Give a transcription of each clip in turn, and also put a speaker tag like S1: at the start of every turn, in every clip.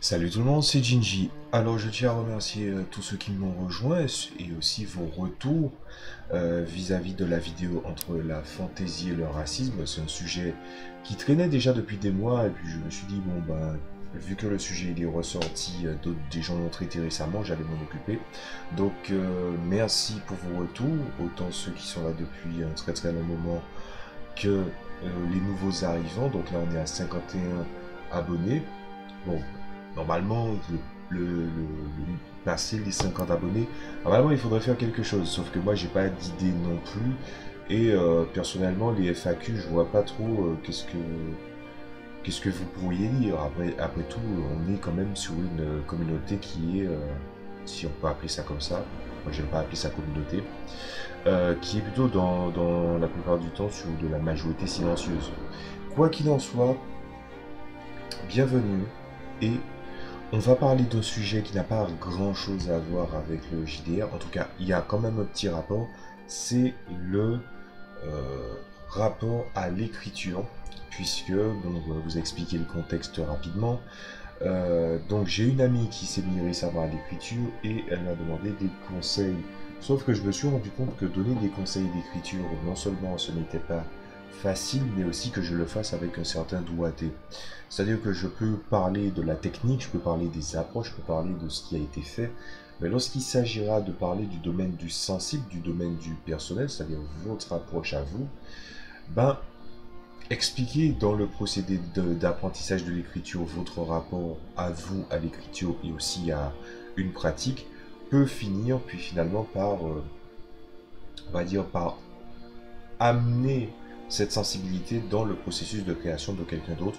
S1: Salut tout le monde, c'est Jinji. Alors je tiens à remercier tous ceux qui m'ont rejoint et aussi vos retours vis-à-vis de la vidéo entre la fantaisie et le racisme. C'est un sujet qui traînait déjà depuis des mois et puis je me suis dit bon ben vu que le sujet il est ressorti, des gens l'ont traité récemment, j'allais m'en occuper. Donc merci pour vos retours, autant ceux qui sont là depuis un très très long moment que les nouveaux arrivants. Donc là on est à 51 abonnés. Bon, normalement, passer les 50 abonnés, normalement il faudrait faire quelque chose. Sauf que moi j'ai pas d'idée non plus. Et personnellement, les FAQ, je vois pas trop qu'est-ce que vous pourriez lire. Après tout, on est quand même sur une communauté qui est, si on peut appeler ça comme ça, moi j'aime pas appeler ça communauté, qui est plutôt dans la plupart du temps sur de la majorité silencieuse. Quoi qu'il en soit, bienvenue et on va parler d'un sujet qui n'a pas grand-chose à voir avec le JDR. En tout cas, il y a quand même un petit rapport. C'est le rapport à l'écriture, puisque, bon, je vais vous expliquer le contexte rapidement. Donc, j'ai une amie qui s'est mise récemment à l'écriture et elle m'a demandé des conseils. Sauf que je me suis rendu compte que donner des conseils d'écriture, non seulement ce n'était pas facile, mais aussi que je le fasse avec un certain doigté. C'est-à-dire que je peux parler de la technique, je peux parler des approches, je peux parler de ce qui a été fait, mais lorsqu'il s'agira de parler du domaine du sensible, du domaine du personnel, c'est-à-dire votre approche à vous, ben, expliquer dans le procédé d'apprentissage de l'écriture votre rapport à vous, à l'écriture et aussi à une pratique, peut finir puis finalement par, on va dire, par amener cette sensibilité dans le processus de création de quelqu'un d'autre,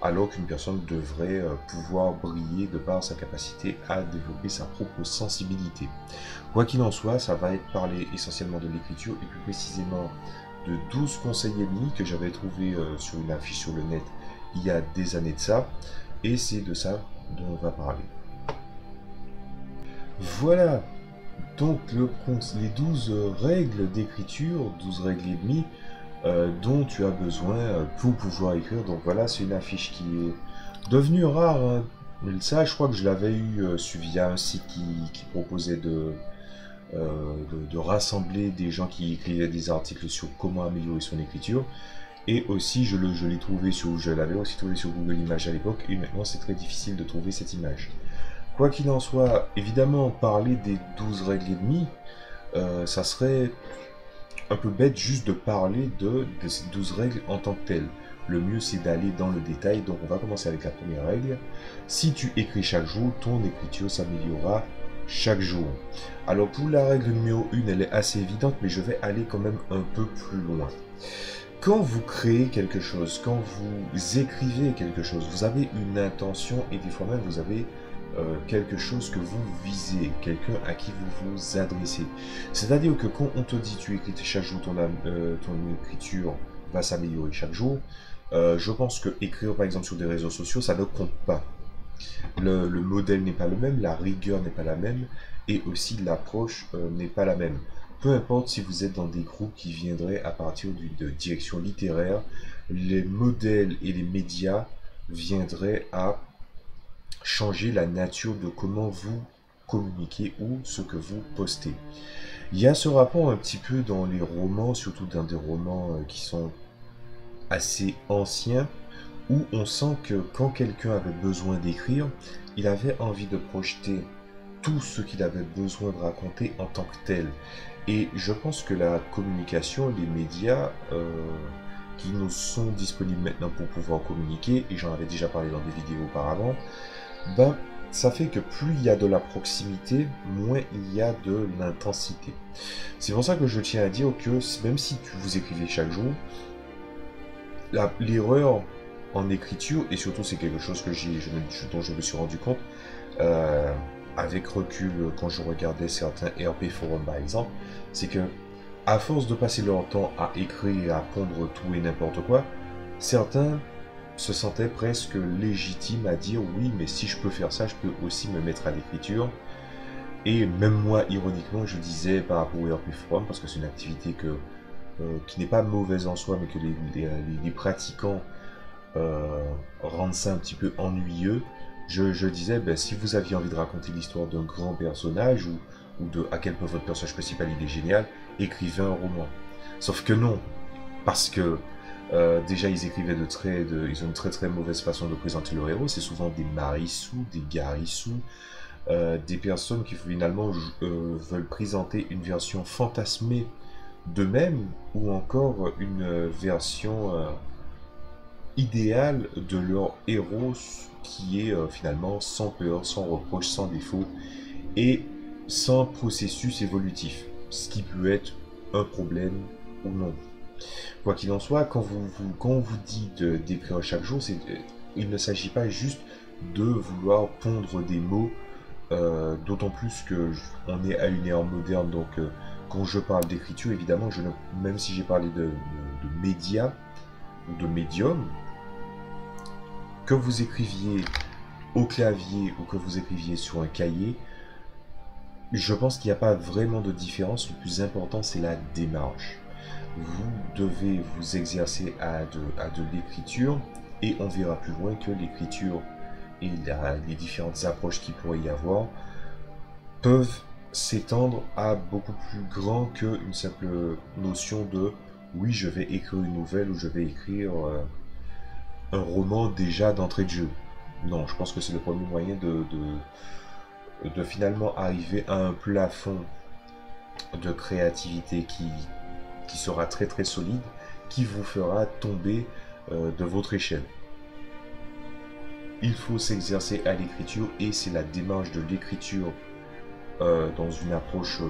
S1: alors qu'une personne devrait pouvoir briller de par sa capacité à développer sa propre sensibilité. Quoi qu'il en soit, ça va être parler essentiellement de l'écriture et plus précisément de 12 conseils et demi que j'avais trouvé sur une affiche sur le net il y a des années de ça, et c'est de ça dont on va parler. Voilà, donc les 12 règles d'écriture, 12 règles et demie, dont tu as besoin pour pouvoir écrire. Donc voilà, c'est une affiche qui est devenue rare, hein. Ça, je crois que je l'avais eu via un site qui proposait de rassembler des gens qui écrivaient des articles sur comment améliorer son écriture. Et aussi, je l'ai trouvé je l'avais aussi trouvé sur Google Images à l'époque, et maintenant c'est très difficile de trouver cette image. Quoi qu'il en soit, évidemment, parler des 12 règles et demie, ça serait un peu bête juste de parler de ces 12 règles en tant que telles. Le mieux c'est d'aller dans le détail, donc on va commencer avec la première règle. Si tu écris chaque jour, ton écriture s'améliorera chaque jour. Alors pour la règle numéro 1, elle est assez évidente, mais je vais aller quand même un peu plus loin. Quand vous créez quelque chose, quand vous écrivez quelque chose, vous avez une intention et des fois même vous avez quelque chose que vous visez, quelqu'un à qui vous vous adressez. C'est-à-dire que quand on te dit tu écris chaque jour, ton écriture va s'améliorer chaque jour, je pense que écrire par exemple sur des réseaux sociaux, ça ne compte pas. Le modèle n'est pas le même, la rigueur n'est pas la même, et aussi l'approche n'est pas la même. Peu importe si vous êtes dans des groupes qui viendraient à partir de direction littéraire, les modèles et les médias viendraient à changer la nature de comment vous communiquez ou ce que vous postez. Il y a ce rapport un petit peu dans les romans, surtout dans des romans qui sont assez anciens, où on sent que quand quelqu'un avait besoin d'écrire, il avait envie de projeter tout ce qu'il avait besoin de raconter en tant que tel. Et je pense que la communication, les médias qui nous sont disponibles maintenant pour pouvoir communiquer, et j'en avais déjà parlé dans des vidéos auparavant, ben, ça fait que plus il y a de la proximité, moins il y a de l'intensité. C'est pour ça que je tiens à dire que même si vous écrivez chaque jour, l'erreur en écriture, et surtout c'est quelque chose dont je me suis rendu compte avec recul quand je regardais certains RP forums par exemple, c'est que à force de passer leur temps à écrire et à pondre tout et n'importe quoi, certains se sentaient presque légitimes à dire oui, mais si je peux faire ça, je peux aussi me mettre à l'écriture. Et même moi, ironiquement, je disais par rapport au RP Forum, parce que c'est une activité qui n'est pas mauvaise en soi, mais que les pratiquants rendent ça un petit peu ennuyeux. Je disais, ben, si vous aviez envie de raconter l'histoire d'un grand personnage ou de à quel point votre personnage principal il est génial, écrivez un roman. Sauf que non, parce que déjà ils écrivaient ils ont une très très mauvaise façon de présenter leur héros. C'est souvent des Marissous, des Garissous, des personnes qui finalement veulent présenter une version fantasmée d'eux-mêmes ou encore une version idéale de leur héros qui est finalement sans peur, sans reproche, sans défaut et sans processus évolutif, ce qui peut être un problème ou non. Quoi qu'il en soit, quand on vous dit d'écrire chaque jour, il ne s'agit pas juste de vouloir pondre des mots, d'autant plus que on est à une ère moderne, donc quand je parle d'écriture, évidemment, même si j'ai parlé de médias ou de médium, que vous écriviez au clavier ou que vous écriviez sur un cahier, je pense qu'il n'y a pas vraiment de différence. Le plus important, c'est la démarche. Vous devez vous exercer à de l'écriture et on verra plus loin que l'écriture et les différentes approches qu'il pourrait y avoir peuvent s'étendre à beaucoup plus grand qu'une simple notion de oui, je vais écrire une nouvelle ou je vais écrire un roman déjà d'entrée de jeu. Non, je pense que c'est le premier moyen de finalement arriver à un plafond de créativité qui sera très très solide, qui vous fera tomber de votre échelle. Il faut s'exercer à l'écriture et c'est la démarche de l'écriture dans une approche,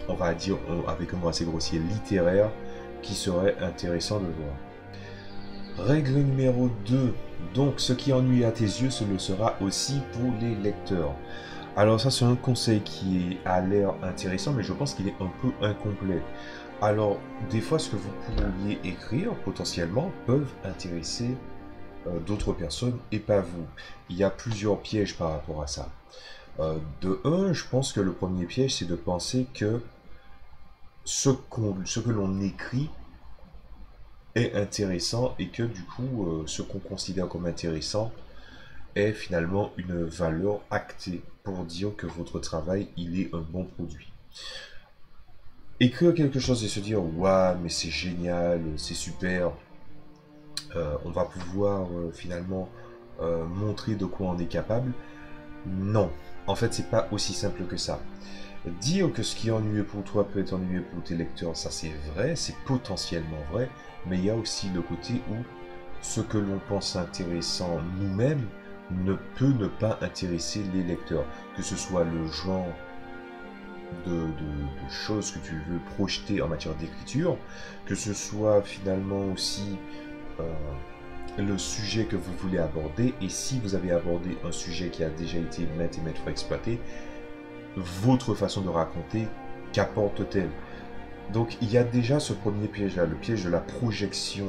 S1: on va dire, avec un mot assez grossier, littéraire, qui serait intéressant de voir. Règle numéro 2. Donc, ce qui ennuie à tes yeux, ce le sera aussi pour les lecteurs. Alors ça, c'est un conseil qui a l'air intéressant, mais je pense qu'il est un peu incomplet. Alors, des fois, ce que vous pourriez écrire, potentiellement, peuvent intéresser d'autres personnes et pas vous. Il y a plusieurs pièges par rapport à ça. De un, je pense que le premier piège, c'est de penser que ce que l'on écrit est intéressant et que du coup, ce qu'on considère comme intéressant est finalement une valeur actée pour dire que votre travail, il est un bon produit. Écrire quelque chose et se dire, waouh, mais c'est génial, c'est super, on va pouvoir finalement montrer de quoi on est capable. Non, en fait, c'est pas aussi simple que ça. Dire que ce qui est ennuyeux pour toi peut être ennuyeux pour tes lecteurs, ça c'est vrai, c'est potentiellement vrai, mais il y a aussi le côté où ce que l'on pense intéressant nous-mêmes ne peut ne pas intéresser les lecteurs, que ce soit le genre de choses que tu veux projeter en matière d'écriture, que ce soit finalement aussi le sujet que vous voulez aborder, et si vous avez abordé un sujet qui a déjà été maintes et maintes fois exploité, votre façon de raconter, qu'apporte-t-elle? Donc il y a déjà ce premier piège-là, le piège de la projection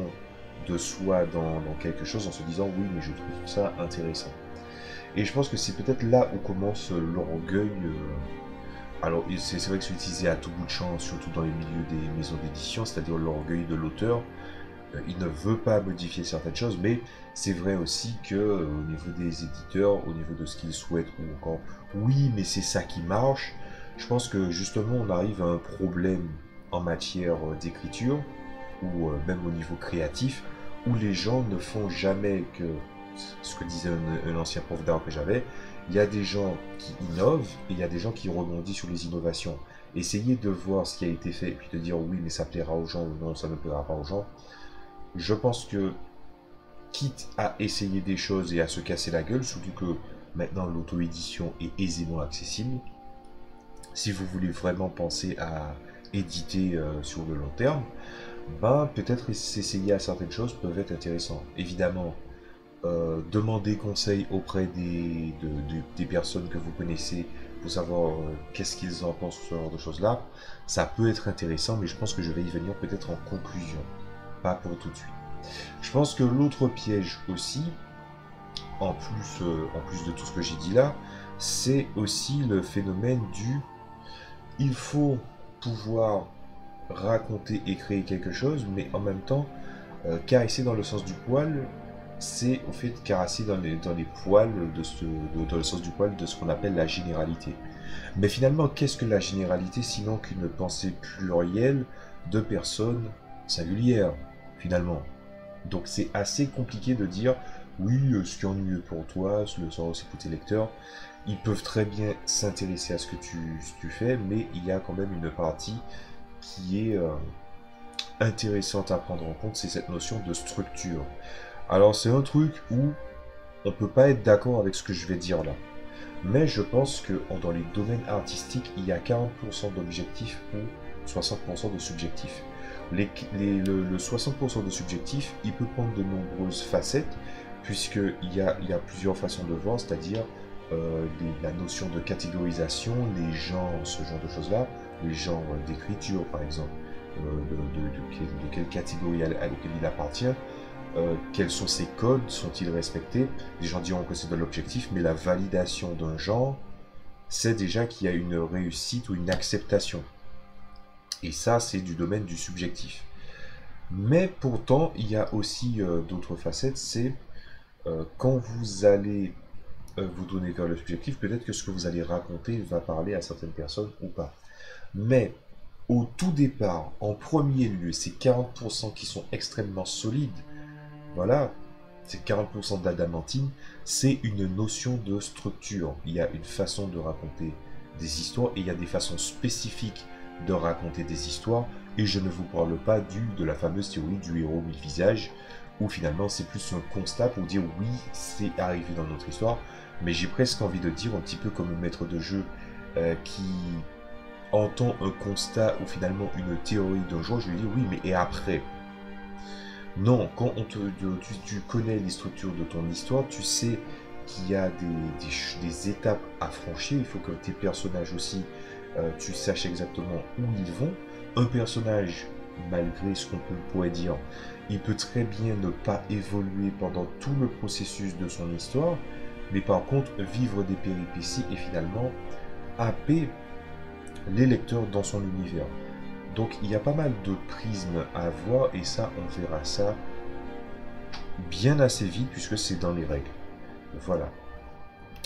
S1: de soi dans quelque chose en se disant oui mais je trouve ça intéressant. Et je pense que c'est peut-être là où commence l'orgueil. Alors c'est vrai que c'est utilisé à tout bout de champ, surtout dans les milieux des maisons d'édition, c'est-à-dire l'orgueil de l'auteur. Il ne veut pas modifier certaines choses, mais c'est vrai aussi que au niveau des éditeurs, au niveau de ce qu'ils souhaitent, ou encore oui, mais c'est ça qui marche. Je pense que justement on arrive à un problème en matière d'écriture ou même au niveau créatif, où les gens ne font jamais que ce que disait un ancien prof d'art que j'avais. Il y a des gens qui innovent et il y a des gens qui rebondissent sur les innovations. Essayez de voir ce qui a été fait et puis de dire oui, mais ça plaira aux gens ou non, ça ne plaira pas aux gens. Je pense que, quitte à essayer des choses et à se casser la gueule, surtout que maintenant l'auto-édition est aisément accessible, si vous voulez vraiment penser à éditer sur le long terme, ben peut-être s'essayer à certaines choses peuvent être intéressantes. Évidemment, demander conseil auprès des personnes que vous connaissez pour savoir qu'est-ce qu'ils en pensent sur ce genre de choses-là, ça peut être intéressant, mais je pense que je vais y venir peut-être en conclusion, pas pour tout de suite. Je pense que l'autre piège aussi, en plus de tout ce que j'ai dit là, c'est aussi le phénomène du il faut pouvoir raconter et créer quelque chose, mais en même temps, caresser dans le sens du poil, c'est au fait de caresser dans les poils, dans le sens du poil, de ce qu'on appelle la généralité. Mais finalement, qu'est-ce que la généralité sinon qu'une pensée plurielle de personnes singulières, finalement? Donc c'est assez compliqué de dire, oui, ce qui est ennuyeux pour toi, ce le sera aussi pour tes lecteurs. Ils peuvent très bien s'intéresser à ce que tu fais, mais il y a quand même une partie qui est intéressante à prendre en compte, c'est cette notion de structure. Alors c'est un truc où on peut pas être d'accord avec ce que je vais dire là. Mais je pense que dans les domaines artistiques, il y a 40% d'objectifs ou 60% de subjectifs. Le 60% de subjectif, il peut prendre de nombreuses facettes, puisqu'il y a plusieurs façons de voir, c'est-à-dire la notion de catégorisation, les genres, ce genre de choses-là, les genres d'écriture par exemple, de quelle catégorie à laquelle il appartient, quels sont ces codes, sont-ils respectés? Les gens diront que c'est de l'objectif, mais la validation d'un genre, c'est déjà qu'il y a une réussite ou une acceptation. Et ça, c'est du domaine du subjectif. Mais pourtant, il y a aussi d'autres facettes, c'est quand vous allez vous donner vers le subjectif, peut-être que ce que vous allez raconter va parler à certaines personnes ou pas. Mais au tout départ, en premier lieu, ces 40% qui sont extrêmement solides, voilà, c'est 40% d'adamantine, c'est une notion de structure. Il y a une façon de raconter des histoires et il y a des façons spécifiques de raconter des histoires. Et je ne vous parle pas de la fameuse théorie du héros mille visages, où finalement c'est plus un constat pour dire oui, c'est arrivé dans notre histoire. Mais j'ai presque envie de dire, un petit peu comme un maître de jeu qui entend un constat ou finalement une théorie d'un joueur, je lui dis oui, mais et après? Non, quand tu connais les structures de ton histoire, tu sais qu'il y a des étapes à franchir. Il faut que tes personnages aussi, tu saches exactement où ils vont. Un personnage, malgré ce qu'on pourrait dire, il peut très bien ne pas évoluer pendant tout le processus de son histoire, mais par contre vivre des péripéties et finalement happer les lecteurs dans son univers. Donc il y a pas mal de prismes à voir et ça, on verra ça bien assez vite puisque c'est dans les règles. Voilà.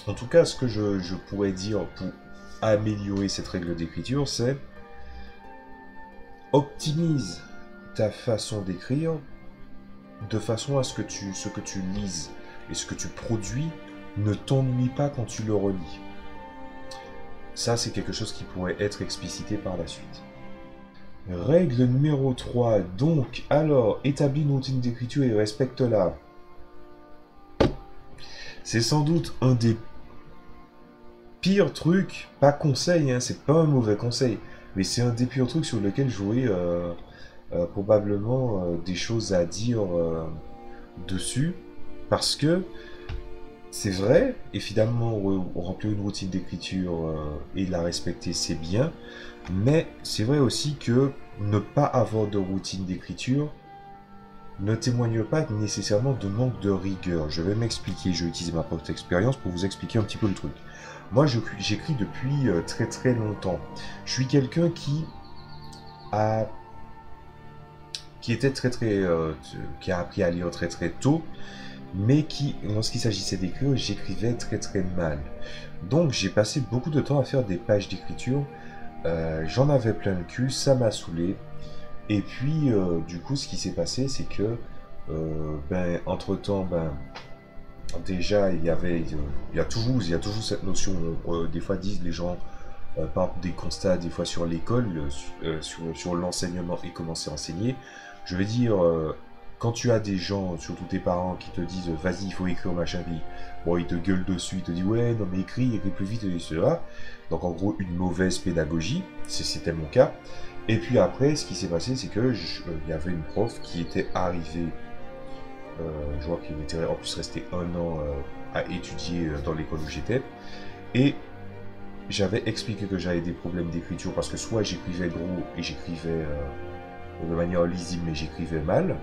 S1: En tout cas, ce que je pourrais dire pour améliorer cette règle d'écriture, c'est optimise ta façon d'écrire de façon à ce que tu lises et ce que tu produis ne t'ennuie pas quand tu le relis. Ça, c'est quelque chose qui pourrait être explicité par la suite. Règle numéro 3. Donc, alors, établis une routine d'écriture et respecte-la. C'est sans doute un des pires trucs, pas conseil, hein, c'est pas un mauvais conseil, mais c'est un des pires trucs sur lequel j'aurais probablement des choses à dire dessus, parce que c'est vrai, évidemment, remplir une routine d'écriture et la respecter, c'est bien, mais c'est vrai aussi que ne pas avoir de routine d'écriture ne témoigne pas nécessairement de manque de rigueur. Je vais m'expliquer, je vais utiliser ma propre expérience pour vous expliquer un petit peu le truc. Moi, j'écris depuis très très longtemps. Je suis quelqu'un qui était qui a appris à lire très très tôt, mais qui, lorsqu'il s'agissait d'écrire, j'écrivais très très mal. Donc j'ai passé beaucoup de temps à faire des pages d'écriture. J'en avais plein le cul, ça m'a saoulé. Et puis, du coup, ce qui s'est passé, c'est que, entre-temps, déjà, il y a toujours cette notion, des fois disent les gens, par exemple, des constats, des fois sur l'école, sur l'enseignement et comment c'est enseigné. Je veux dire, quand tu as des gens, surtout tes parents, qui te disent vas-y, il faut écrire machin, puis bon, ils te gueulent dessus, ils te disent ouais, non mais écris plus vite, et cela. Donc en gros, une mauvaise pédagogie, c'était mon cas. Et puis après, ce qui s'est passé, c'est que il y avait une prof qui était arrivée, je vois qu'il était en plus resté un an à étudier dans l'école où j'étais, et j'avais expliqué que j'avais des problèmes d'écriture parce que soit j'écrivais gros et j'écrivais de manière lisible mais j'écrivais mal,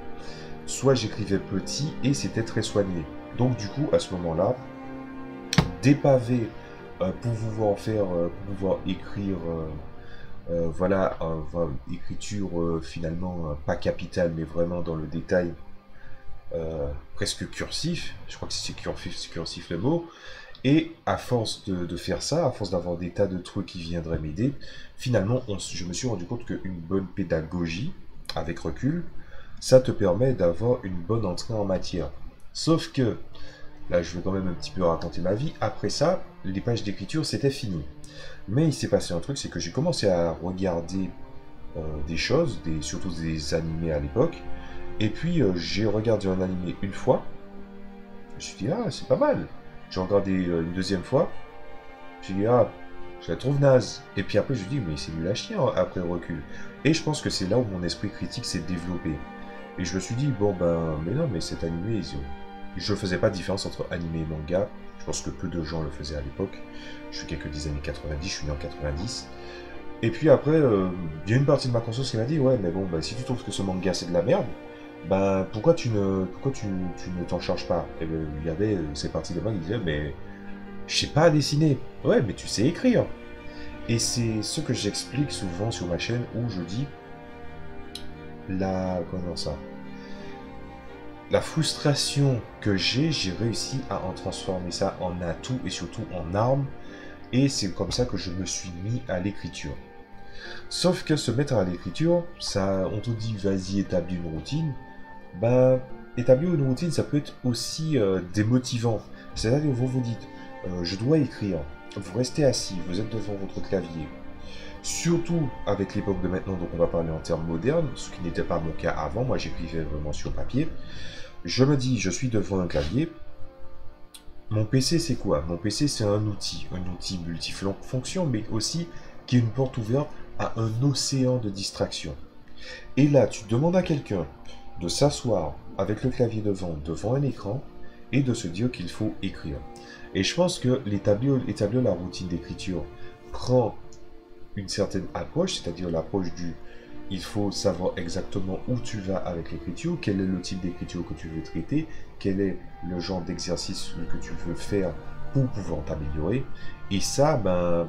S1: soit j'écrivais petit et c'était très soigné. Donc du coup, à ce moment-là, des pavés pour pouvoir écrire, écriture finalement pas capitale mais vraiment dans le détail, presque cursif, je crois que c'est cursif le mot, et à force de faire ça, à force d'avoir des tas de trucs qui viendraient m'aider, finalement, je me suis rendu compte qu'une bonne pédagogie, avec recul, ça te permet d'avoir une bonne entrée en matière. Sauf que, là je vais quand même un petit peu raconter ma vie, après ça, les pages d'écriture c'était fini. Mais il s'est passé un truc, c'est que j'ai commencé à regarder des choses, surtout des animés à l'époque, et puis j'ai regardé un animé une fois, je me suis dit ah c'est pas mal. J'ai regardé une deuxième fois, j'ai dit ah je la trouve naze. Et puis après je me dis mais c'est nul à chier hein, après le recul. Et je pense que c'est là où mon esprit critique s'est développé. Et je me suis dit bon ben mais non mais cet animé je faisais pas de différence entre animé et manga. Je pense que peu de gens le faisaient à l'époque. Je suis quelques des années 90, je suis né en 90. Et puis après, il y a une partie de ma conscience qui m'a dit ouais mais bon bah, si tu trouves que ce manga c'est de la merde, ben pourquoi tu ne t'en charges pas? Et ben, il y avait ces parties de moi qui disaient mais je sais pas dessiner. Ouais mais tu sais écrire. Et c'est ce que j'explique souvent sur ma chaîne où je dis comment ça? La frustration que j'ai réussi à en transformer ça en atout et surtout en arme. Et c'est comme ça que je me suis mis à l'écriture. Sauf que se mettre à l'écriture, ça, on te dit vas-y établis une routine. Ben, établir une routine, ça peut être aussi démotivant. C'est-à-dire que vous vous dites, je dois écrire. Vous restez assis, vous êtes devant votre clavier. Surtout avec l'époque de maintenant, donc on va parler en termes modernes, ce qui n'était pas mon cas avant. Moi, j'écrivais vraiment sur papier. Je me dis, je suis devant un clavier. Mon PC, c'est quoi? Mon PC, c'est un outil multifonction, mais aussi qui est une porte ouverte à un océan de distractions. Et là, tu demandes à quelqu'un de s'asseoir avec le clavier devant un écran, et de se dire qu'il faut écrire. Et je pense que établir la routine d'écriture prend une certaine approche, c'est-à-dire l'approche du il faut savoir exactement où tu vas avec l'écriture, quel est le type d'écriture que tu veux traiter, quel est le genre d'exercice que tu veux faire pour pouvoir t'améliorer. Et ça, ben,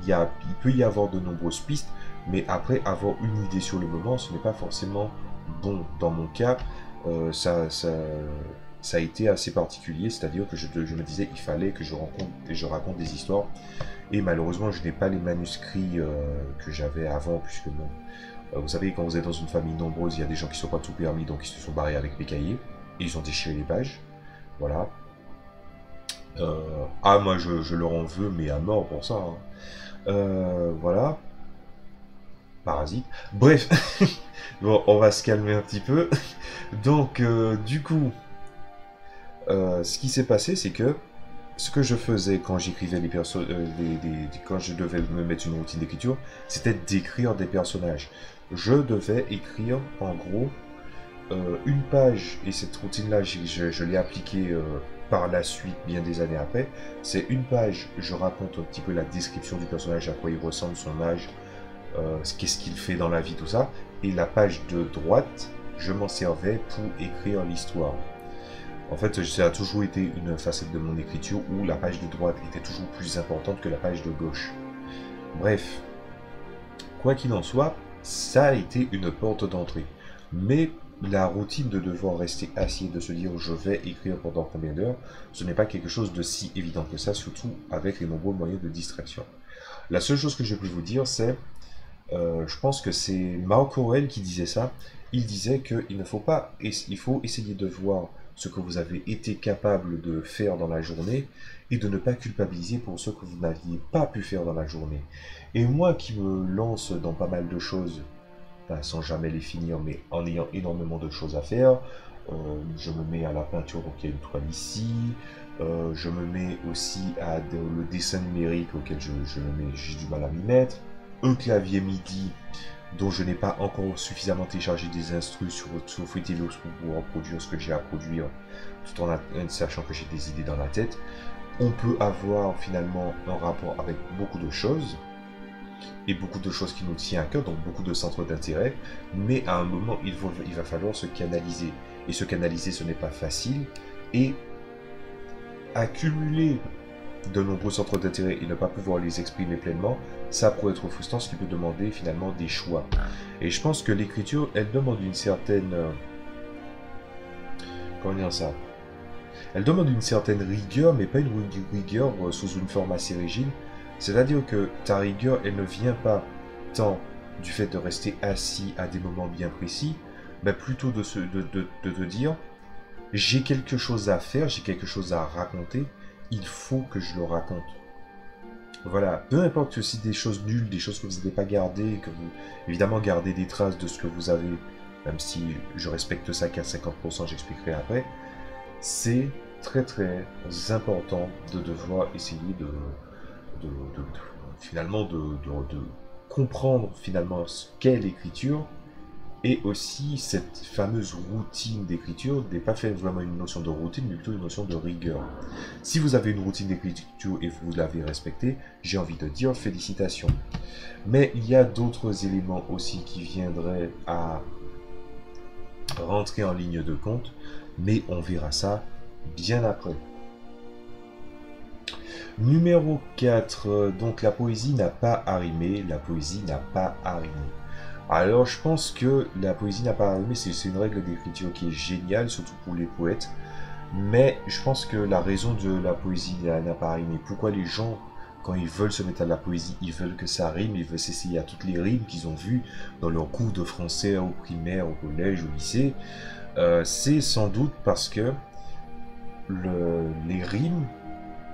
S1: il peut y avoir de nombreuses pistes, mais après, avoir une idée sur le moment, ce n'est pas forcément bon. Dans mon cas, ça a été assez particulier, c'est-à-dire que je me disais il fallait que je raconte des histoires. Et malheureusement, je n'ai pas les manuscrits que j'avais avant, puisque bon, vous savez, quand vous êtes dans une famille nombreuse, il y a des gens qui ne sont pas tout permis, donc ils se sont barrés avec les cahiers, et ils ont déchiré les pages. Voilà. Moi, je leur en veux, mais à mort pour ça. Hein. Voilà. Parasite. Bref. Bon, on va se calmer un petit peu. Donc, du coup, ce qui s'est passé, c'est que ce que je faisais quand j'écrivais les personnages, quand je devais me mettre une routine d'écriture, c'était d'écrire des personnages. Je devais écrire, en gros, une page, et cette routine-là, je l'ai appliquée par la suite, bien des années après. C'est une page, je raconte un petit peu la description du personnage, à quoi il ressemble, son âge, qu'est-ce qu'il fait dans la vie, tout ça. Et la page de droite, je m'en servais pour écrire l'histoire. En fait, ça a toujours été une facette de mon écriture où la page de droite était toujours plus importante que la page de gauche. Bref, quoi qu'il en soit, ça a été une porte d'entrée. Mais la routine de devoir rester assis et de se dire je vais écrire pendant combien d'heures, ce n'est pas quelque chose de si évident que ça, surtout avec les nombreux moyens de distraction. La seule chose que je peux vous dire, c'est, je pense que c'est Marc Aurèle qui disait ça, il disait qu'il faut essayer de voir ce que vous avez été capable de faire dans la journée et de ne pas culpabiliser pour ce que vous n'aviez pas pu faire dans la journée. Et moi qui me lance dans pas mal de choses, sans jamais les finir, mais en ayant énormément de choses à faire, je me mets à la peinture, donc il y a une toile ici, je me mets aussi à le dessin numérique auquel j'ai du mal à m'y mettre, un clavier MIDI dont je n'ai pas encore suffisamment téléchargé des instrus sur Fruitilos pour pouvoir produire ce que j'ai à produire, tout en sachant que j'ai des idées dans la tête. On peut avoir finalement un rapport avec beaucoup de choses, et beaucoup de choses qui nous tiennent à cœur, donc beaucoup de centres d'intérêt, mais à un moment, il va falloir se canaliser. Et se canaliser, ce n'est pas facile, et accumuler de nombreux centres d'intérêt et ne pas pouvoir les exprimer pleinement, ça pourrait être frustrant, ce qui peut demander finalement des choix. Et je pense que l'écriture, elle demande une certaine comment dire ça? Elle demande une certaine rigueur, mais pas une rigueur sous une forme assez rigide. C'est-à-dire que ta rigueur, elle ne vient pas tant du fait de rester assis à des moments bien précis, mais plutôt de te dire, j'ai quelque chose à faire, j'ai quelque chose à raconter, il faut que je le raconte. Voilà, peu importe que si des choses nulles, des choses que vous n'avez pas gardées, que vous, évidemment, gardez des traces de ce que vous avez, même si je respecte ça qu'à 50%, j'expliquerai après, c'est très très important de devoir essayer finalement de comprendre finalement ce qu'est l'écriture et aussi cette fameuse routine d'écriture n'est pas fait vraiment une notion de routine mais plutôt une notion de rigueur. Si vous avez une routine d'écriture et vous l'avez respectée, j'ai envie de dire félicitations. Mais il y a d'autres éléments aussi qui viendraient à rentrer en ligne de compte, mais on verra ça bien après. Numéro 4, donc la poésie n'a pas à rimer, la poésie n'a pas à rimer. Alors je pense que la poésie n'a pas à rimer, c'est une règle d'écriture qui est géniale, surtout pour les poètes, mais je pense que la raison de la poésie n'a pas à rimer, pourquoi les gens, quand ils veulent se mettre à la poésie, ils veulent que ça rime, ils veulent s'essayer à toutes les rimes qu'ils ont vues dans leurs cours de français au primaire, au collège, au lycée, c'est sans doute parce que les rimes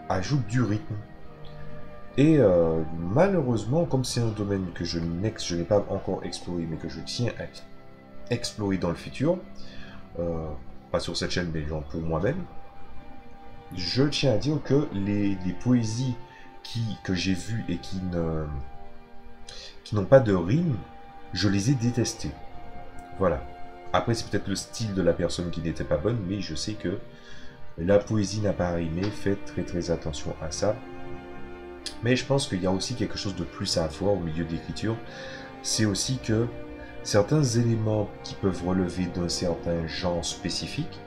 S1: ajoutent du rythme. Et malheureusement, comme c'est un domaine que je n'ai pas encore exploré, mais que je tiens à explorer dans le futur, pas sur cette chaîne, mais genre pour moi-même, je tiens à dire que les poésies que j'ai vues et qui n'ont pas de rime, je les ai détestées. Voilà. Après, c'est peut-être le style de la personne qui n'était pas bonne, mais je sais que la poésie n'a pas rimé, faites très très attention à ça. Mais je pense qu'il y a aussi quelque chose de plus à voir au milieu de l'écriture. C'est aussi que certains éléments qui peuvent relever d'un certain genre spécifique,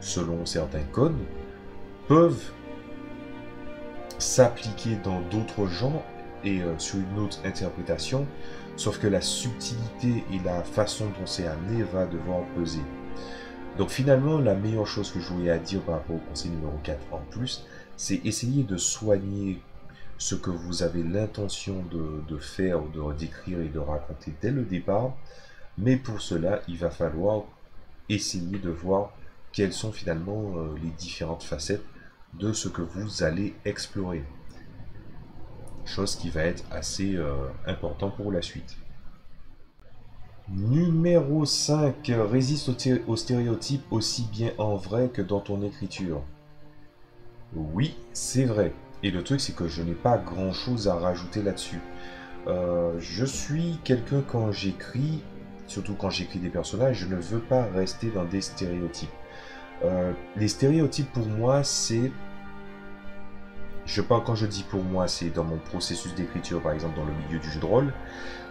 S1: selon certains codes, peuvent s'appliquer dans d'autres genres et sur une autre interprétation, sauf que la subtilité et la façon dont c'est amené va devoir peser. Donc finalement, la meilleure chose que j'aurais à dire par rapport au conseil numéro 4 en plus, c'est essayer de soigner ce que vous avez l'intention de faire, d'écrire et de raconter dès le départ. Mais pour cela, il va falloir essayer de voir quelles sont finalement les différentes facettes de ce que vous allez explorer. Chose qui va être assez important pour la suite. Numéro 5. Résiste aux stéréotypes aussi bien en vrai que dans ton écriture. Oui, c'est vrai. Et le truc, c'est que je n'ai pas grand-chose à rajouter là-dessus. Je suis quelqu'un quand j'écris, surtout quand j'écris des personnages, je ne veux pas rester dans des stéréotypes. Les stéréotypes pour moi, c'est... Quand je dis pour moi, c'est dans mon processus d'écriture, par exemple dans le milieu du jeu de rôle.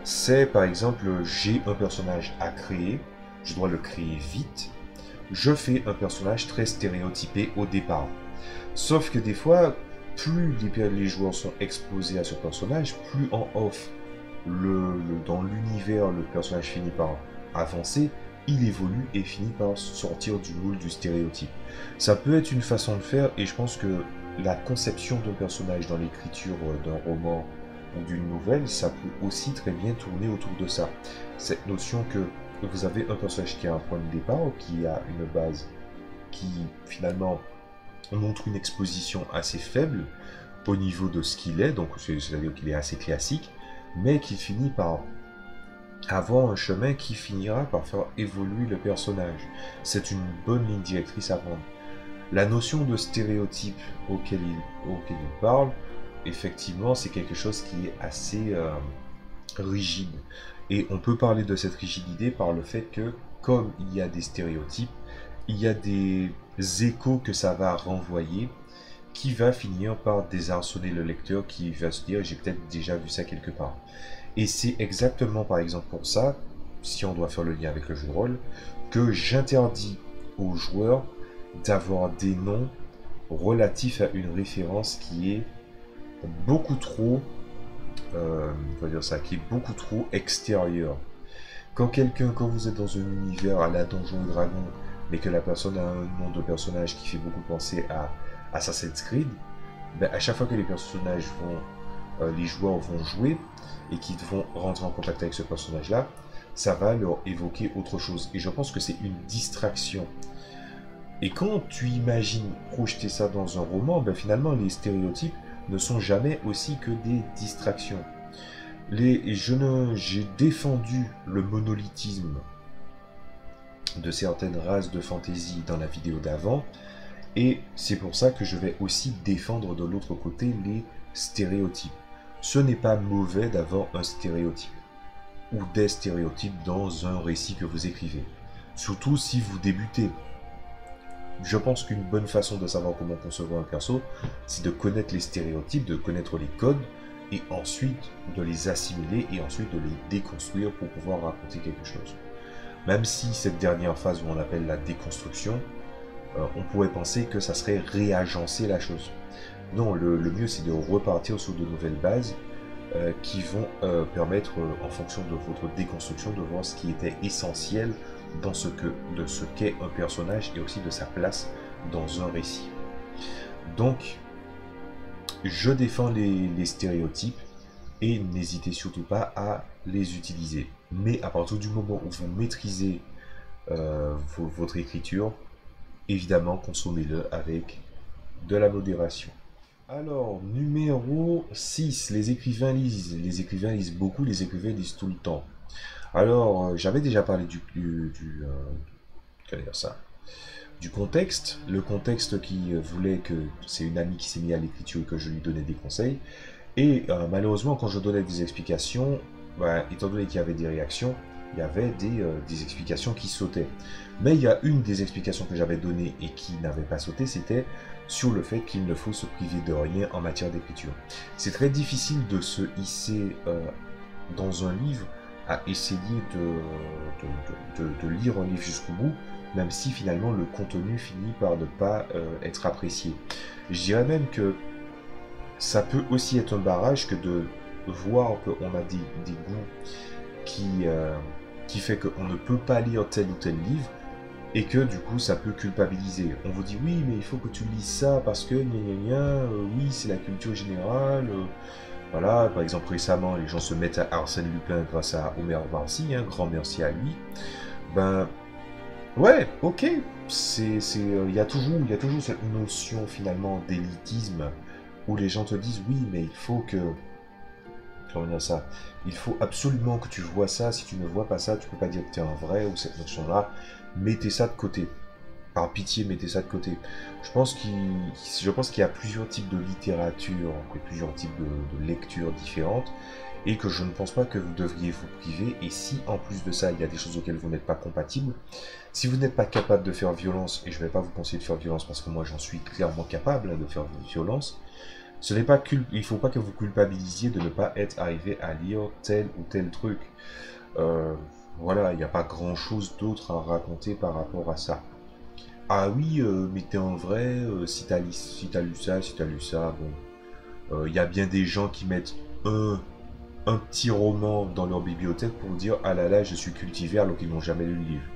S1: C'est par exemple, j'ai un personnage à créer, je dois le créer vite. Je fais un personnage très stéréotypé au départ. Sauf que des fois, plus les joueurs sont exposés à ce personnage, plus en off, dans l'univers, le personnage finit par avancer, il évolue et finit par sortir du moule du stéréotype. Ça peut être une façon de faire, et je pense que la conception d'un personnage dans l'écriture d'un roman ou d'une nouvelle, ça peut aussi très bien tourner autour de ça. Cette notion que vous avez un personnage qui a un point de départ, qui a une base qui finalement montre une exposition assez faible au niveau de ce qu'il est, donc c'est-à-dire qu'il est assez classique, mais qui finit par avoir un chemin qui finira par faire évoluer le personnage. C'est une bonne ligne directrice à prendre. La notion de stéréotype auquel il parle, effectivement, c'est quelque chose qui est assez rigide. Et on peut parler de cette rigidité par le fait que, comme il y a des stéréotypes, il y a des échos que ça va renvoyer, qui va finir par désarçonner le lecteur, qui va se dire j'ai peut-être déjà vu ça quelque part. Et c'est exactement par exemple pour ça, si on doit faire le lien avec le jeu de rôle, que j'interdis aux joueurs d'avoir des noms relatifs à une référence qui est beaucoup trop, on va dire ça, qui est beaucoup trop extérieure. Quand vous êtes dans un univers à la Donjons et Dragons, mais que la personne a un nom de personnage qui fait beaucoup penser à Assassin's Creed, ben, à chaque fois que les personnages vont, les joueurs vont jouer et qu'ils vont rentrer en contact avec ce personnage-là, ça va leur évoquer autre chose. Et je pense que c'est une distraction. Et quand tu imagines projeter ça dans un roman, ben finalement les stéréotypes ne sont jamais aussi que des distractions. J'ai défendu le monolithisme de certaines races de fantasy dans la vidéo d'avant, et c'est pour ça que je vais aussi défendre de l'autre côté les stéréotypes. Ce n'est pas mauvais d'avoir un stéréotype ou des stéréotypes dans un récit que vous écrivez, surtout si vous débutez. Je pense qu'une bonne façon de savoir comment concevoir un perso, c'est de connaître les stéréotypes, de connaître les codes, et ensuite de les assimiler et ensuite de les déconstruire pour pouvoir raconter quelque chose. Même si cette dernière phase où on appelle la déconstruction, on pourrait penser que ça serait réagencer la chose. Non, le mieux c'est de repartir sur de nouvelles bases qui vont permettre, en fonction de votre déconstruction, de voir ce qui était essentiel dans de ce qu'est un personnage et aussi de sa place dans un récit. Donc, je défends les stéréotypes et n'hésitez surtout pas à les utiliser. Mais à partir du moment où vous maîtrisez votre écriture, évidemment, consommez-le avec de la modération. Alors, numéro 6, les écrivains lisent. Les écrivains lisent beaucoup, les écrivains lisent tout le temps. Alors, j'avais déjà parlé du contexte. Le contexte qui voulait que c'est une amie qui s'est mise à l'écriture et que je lui donnais des conseils. Et malheureusement, quand je donnais des explications, ben, étant donné qu'il y avait des réactions, il y avait des explications qui sautaient. Mais il y a une des explications que j'avais données et qui n'avait pas sauté, c'était sur le fait qu'il ne faut se priver de rien en matière d'écriture. C'est très difficile de se hisser dans un livre à essayer de lire un livre jusqu'au bout, même si finalement le contenu finit par ne pas être apprécié. Je dirais même que ça peut aussi être un barrage que de voir qu'on a des goûts qui fait qu'on ne peut pas lire tel ou tel livre, et que du coup ça peut culpabiliser. On vous dit oui mais il faut que tu lises ça parce que oui c'est la culture générale, voilà, par exemple récemment les gens se mettent à Arsène Lupin grâce à Omer Varzi, grand merci à lui. Ben ouais, ok, il y a toujours cette notion finalement d'élitisme où les gens te disent oui mais il faut que, comment dire ça, il faut absolument que tu vois ça, si tu ne vois pas ça tu peux pas dire que tu es un vrai, ou cette notion là. Mettez ça de côté. Par pitié, mettez ça de côté. Je pense qu'il y a plusieurs types de littérature, et plusieurs types de lectures différentes, et que je ne pense pas que vous devriez vous priver. Et si, en plus de ça, il y a des choses auxquelles vous n'êtes pas compatible, si vous n'êtes pas capable de faire violence, et je ne vais pas vous conseiller de faire violence parce que moi j'en suis clairement capable de faire violence, il ne faut pas que vous culpabilisiez de ne pas être arrivé à lire tel ou tel truc. Voilà, il n'y a pas grand chose d'autre à raconter par rapport à ça. Ah oui, mais t'es en vrai, si t'as lu ça, si t'as lu ça, bon. Il y a bien des gens qui mettent un petit roman dans leur bibliothèque pour dire ah là là, je suis cultivé alors qu'ils n'ont jamais lu le livre.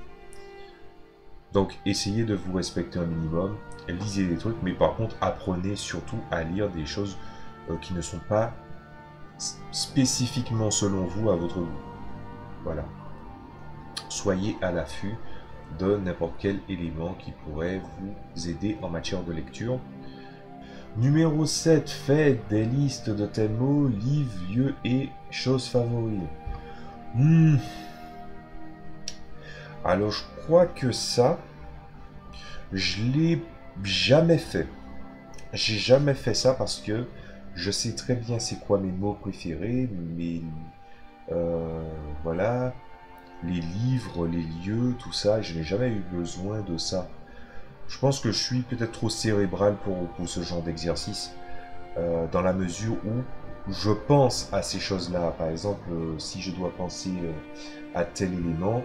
S1: Donc essayez de vous respecter un minimum, lisez des trucs, mais par contre apprenez surtout à lire des choses qui ne sont pas spécifiquement selon vous à votre goût. Voilà. Soyez à l'affût de n'importe quel élément qui pourrait vous aider en matière de lecture. Numéro 7, faites des listes de tes mots, livres, lieux et choses favorites. Alors je crois que ça, je l'ai jamais fait. J'ai jamais fait ça parce que je sais très bien c'est quoi mes mots préférés, voilà, les livres, les lieux, tout ça, je n'ai jamais eu besoin de ça. Je pense que je suis peut-être trop cérébral pour ce genre d'exercice, dans la mesure où je pense à ces choses-là. Par exemple, si je dois penser à tel élément,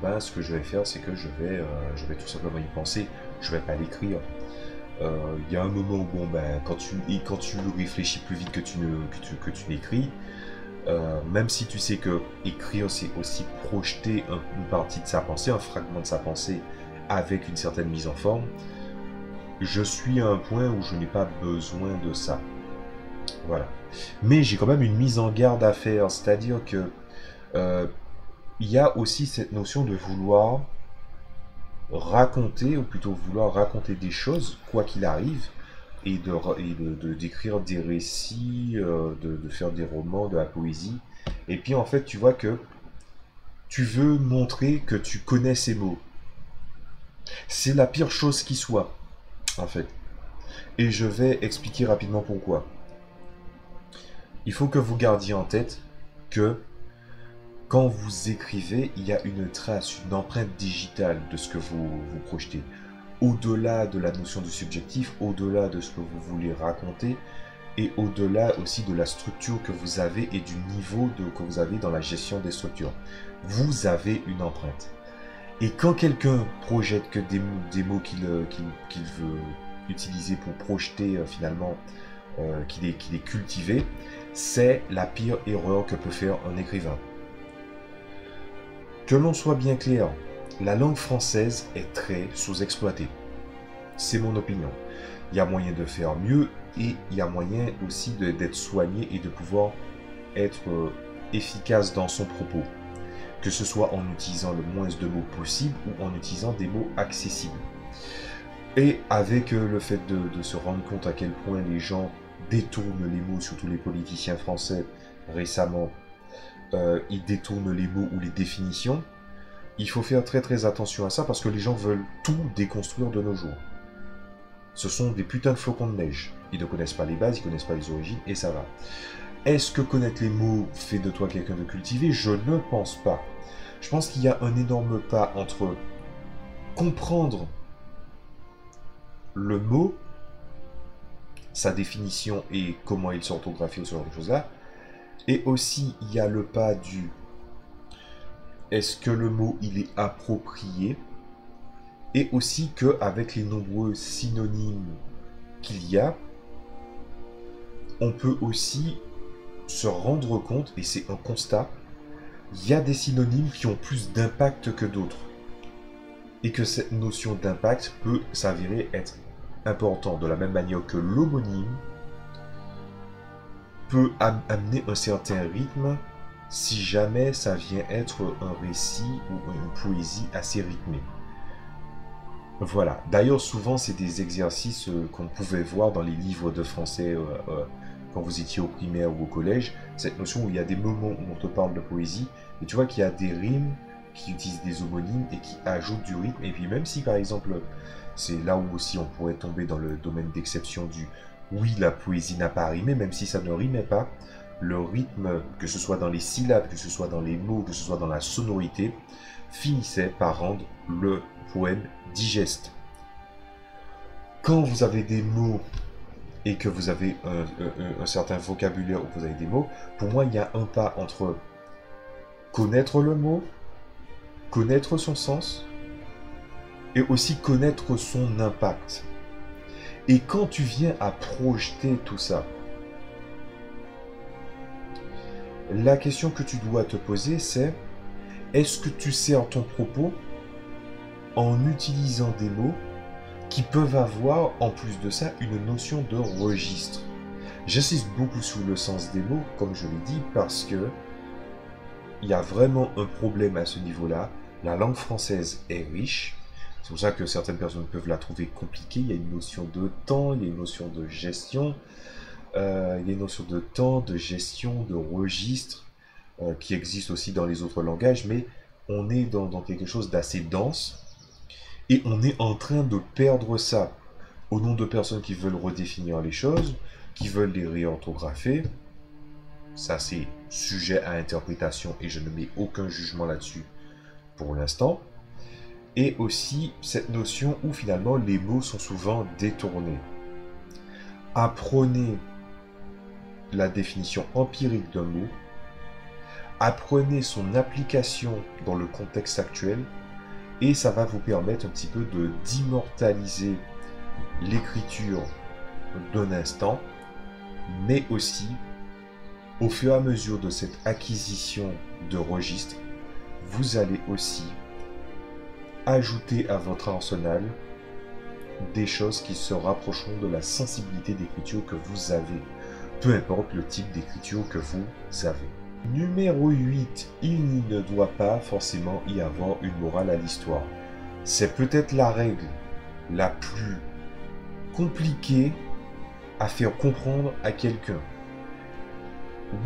S1: ben, ce que je vais faire, c'est que je vais tout simplement y penser. Je vais pas l'écrire. Il y a un moment où, bon, ben, quand tu réfléchis plus vite que tu n'écris, même si tu sais que écrire, c'est aussi projeter une partie de sa pensée, un fragment de sa pensée avec une certaine mise en forme, je suis à un point où je n'ai pas besoin de ça. Voilà. Mais j'ai quand même une mise en garde à faire, c'est-à-dire que il y a aussi cette notion de vouloir raconter, ou plutôt vouloir raconter des choses, quoi qu'il arrive, et d'écrire des récits, de faire des romans, de la poésie. Et puis en fait, tu vois que tu veux montrer que tu connais ces mots. C'est la pire chose qui soit, en fait. Et je vais expliquer rapidement pourquoi. Il faut que vous gardiez en tête que quand vous écrivez, il y a une trace, une empreinte digitale de ce que vous projetez. Au-delà de la notion du subjectif, au-delà de ce que vous voulez raconter, et au-delà aussi de la structure que vous avez et du niveau que vous avez dans la gestion des structures. Vous avez une empreinte. Et quand quelqu'un projette que des mots qu'il veut utiliser pour projeter finalement, qu'il est cultivé, c'est la pire erreur que peut faire un écrivain. Que l'on soit bien clair, la langue française est très sous-exploitée. C'est mon opinion. Il y a moyen de faire mieux et il y a moyen aussi d'être soigné et de pouvoir être efficace dans son propos. Que ce soit en utilisant le moins de mots possible ou en utilisant des mots accessibles. Et avec le fait de se rendre compte à quel point les gens détournent les mots, surtout les politiciens français récemment, ils détournent les mots ou les définitions, il faut faire très très attention à ça parce que les gens veulent tout déconstruire de nos jours. Ce sont des putains de flocons de neige. Ils ne connaissent pas les bases, ils ne connaissent pas les origines et ça va. Est-ce que connaître les mots fait de toi quelqu'un de cultivé? Je ne pense pas. Je pense qu'il y a un énorme pas entre comprendre le mot, sa définition et comment il s'orthographie ou ce genre de choses-là, et aussi il y a le pas du est-ce que le mot il est approprié, et aussi qu'avec les nombreux synonymes qu'il y a, on peut aussi se rendre compte, et c'est un constat, il y a des synonymes qui ont plus d'impact que d'autres. Et que cette notion d'impact peut s'avérer être important, de la même manière que l'homonyme peut amener un certain rythme si jamais ça vient être un récit ou une poésie assez rythmée. Voilà. D'ailleurs, souvent, c'est des exercices qu'on pouvait voir dans les livres de français quand vous étiez au primaire ou au collège. Cette notion où il y a des moments où on te parle de poésie, et tu vois qu'il y a des rimes qui utilisent des homonymes et qui ajoutent du rythme. Et puis même si, par exemple, c'est là où aussi on pourrait tomber dans le domaine d'exception du oui, la poésie n'a pas rimé, même si ça ne rimait pas, le rythme, que ce soit dans les syllabes, que ce soit dans les mots, que ce soit dans la sonorité, finissait par rendre le poème digeste. Quand vous avez des mots et que vous avez un certain vocabulaire où vous avez des mots, pour moi, il y a un pas entre connaître le mot, connaître son sens, et aussi connaître son impact. Et quand tu viens à projeter tout ça, la question que tu dois te poser, c'est est-ce que tu sers ton propos en utilisant des mots qui peuvent avoir, en plus de ça, une notion de registre. J'insiste beaucoup sur le sens des mots, comme je l'ai dit, parce que il y a vraiment un problème à ce niveau-là. La langue française est riche. C'est pour ça que certaines personnes peuvent la trouver compliquée. Il y a une notion de temps, il y a une notion de gestion. Il y a une notion de temps, de gestion, de registre, qui existe aussi dans les autres langages, mais on est dans quelque chose d'assez dense. Et on est en train de perdre ça au nom de personnes qui veulent redéfinir les choses, qui veulent les réorthographer. Ça, c'est sujet à interprétation et je ne mets aucun jugement là-dessus pour l'instant. Et aussi cette notion où finalement les mots sont souvent détournés. Apprenez la définition empirique d'un mot, apprenez son application dans le contexte actuel, et ça va vous permettre un petit peu d'immortaliser l'écriture d'un instant, mais aussi, au fur et à mesure de cette acquisition de registres, vous allez aussi ajouter à votre arsenal des choses qui se rapprocheront de la sensibilité d'écriture que vous avez, peu importe le type d'écriture que vous avez. Numéro 8, il ne doit pas forcément y avoir une morale à l'histoire. C'est peut-être la règle la plus compliquée à faire comprendre à quelqu'un.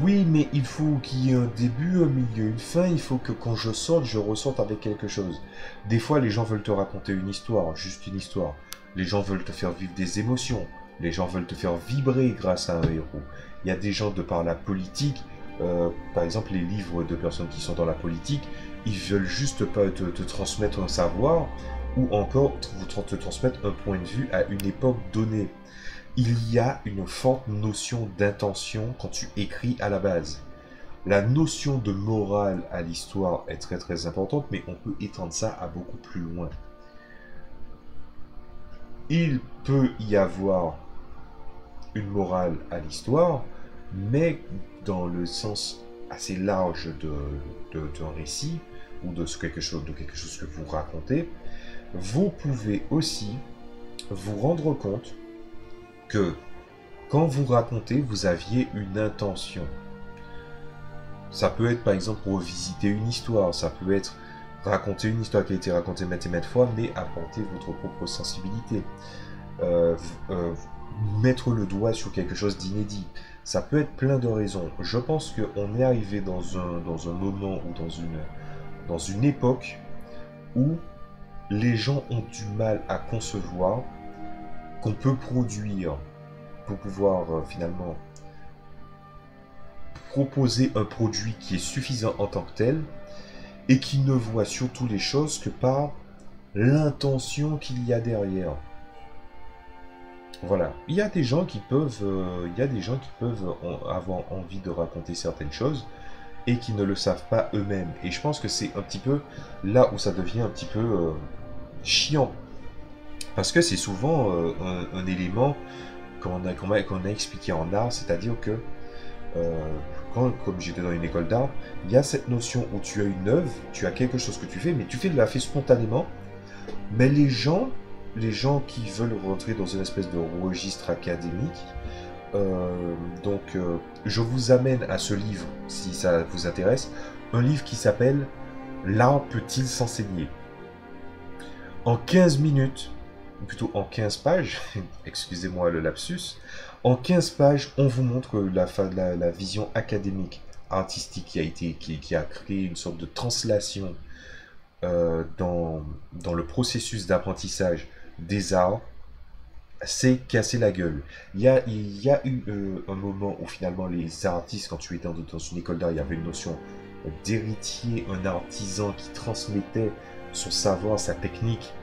S1: Oui, mais il faut qu'il y ait un début, un milieu, une fin. Il faut que quand je sorte, je ressorte avec quelque chose. Des fois, les gens veulent te raconter une histoire, juste une histoire. Les gens veulent te faire vivre des émotions. Les gens veulent te faire vibrer grâce à un héros. Il y a des gens de par la politique, par exemple les livres de personnes qui sont dans la politique, ils veulent juste pas te transmettre un savoir ou encore te transmettre un point de vue à une époque donnée. Il y a une forte notion d'intention quand tu écris à la base. La notion de morale à l'histoire est très très importante, mais on peut étendre ça à beaucoup plus loin. Il peut y avoir une morale à l'histoire, mais dans le sens assez large d'un récit ou de quelque chose que vous racontez, vous pouvez aussi vous rendre compte que quand vous racontez, vous aviez une intention. Ça peut être par exemple revisiter une histoire, ça peut être raconter une histoire qui a été racontée maintes et maintes fois, mais apporter votre propre sensibilité. Mettre le doigt sur quelque chose d'inédit. Ça peut être plein de raisons. Je pense qu'on est arrivé dans un moment ou dans une époque où les gens ont du mal à concevoir qu'on peut produire pour pouvoir finalement proposer un produit qui est suffisant en tant que tel et qui ne voit surtout les choses que par l'intention qu'il y a derrière. Voilà, il y a des gens qui peuvent, avoir envie de raconter certaines choses et qui ne le savent pas eux-mêmes. Et je pense que c'est un petit peu là où ça devient un petit peu chiant. Parce que c'est souvent un élément qu'on a expliqué en art, c'est-à-dire que comme j'étais dans une école d'art, il y a cette notion où tu as une œuvre, tu as quelque chose que tu fais, mais tu fais de la fait spontanément. Mais les gens qui veulent rentrer dans une espèce de registre académique, je vous amène à ce livre, si ça vous intéresse, un livre qui s'appelle « L'art peut-il s'enseigner ?» En 15 minutes, ou plutôt en 15 pages, excusez-moi le lapsus, en 15 pages, on vous montre la vision académique, artistique qui a créé une sorte de translation dans le processus d'apprentissage des arts. C'est casser la gueule. Il y a eu un moment où finalement les artistes, quand tu étais dans une école d'art, il y avait une notion d'héritier, un artisan qui transmettait son savoir, sa technique,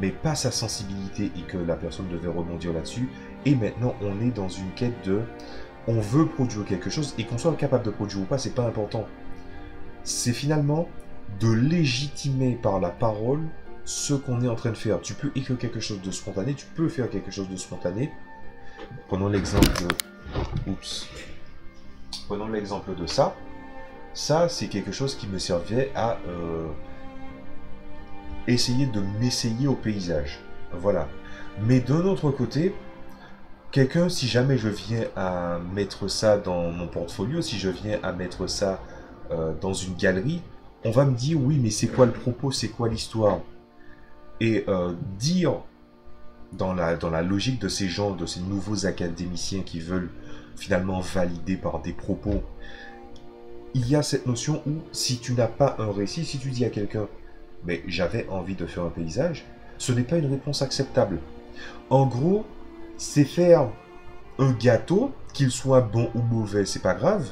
S1: mais pas sa sensibilité et que la personne devait rebondir là-dessus. Et maintenant, on est dans une quête de... On veut produire quelque chose et qu'on soit capable de produire ou pas, c'est pas important. C'est finalement de légitimer par la parole ce qu'on est en train de faire. Tu peux écrire quelque chose de spontané, tu peux faire quelque chose de spontané. Prenons l'exemple de... Oups. Prenons l'exemple de ça. Ça, c'est quelque chose qui me servait à essayer de m'essayer au paysage. Voilà. Mais d'un autre côté, quelqu'un, si jamais je viens à mettre ça dans mon portfolio, si je viens à mettre ça dans une galerie, on va me dire, oui, mais c'est quoi le propos, c'est quoi l'histoire? Et dire, dans la logique de ces gens, de ces nouveaux académiciens qui veulent finalement valider par des propos, il y a cette notion où, si tu n'as pas un récit, si tu dis à quelqu'un, mais j'avais envie de faire un paysage, ce n'est pas une réponse acceptable. En gros, c'est faire un gâteau, qu'il soit bon ou mauvais, c'est pas grave,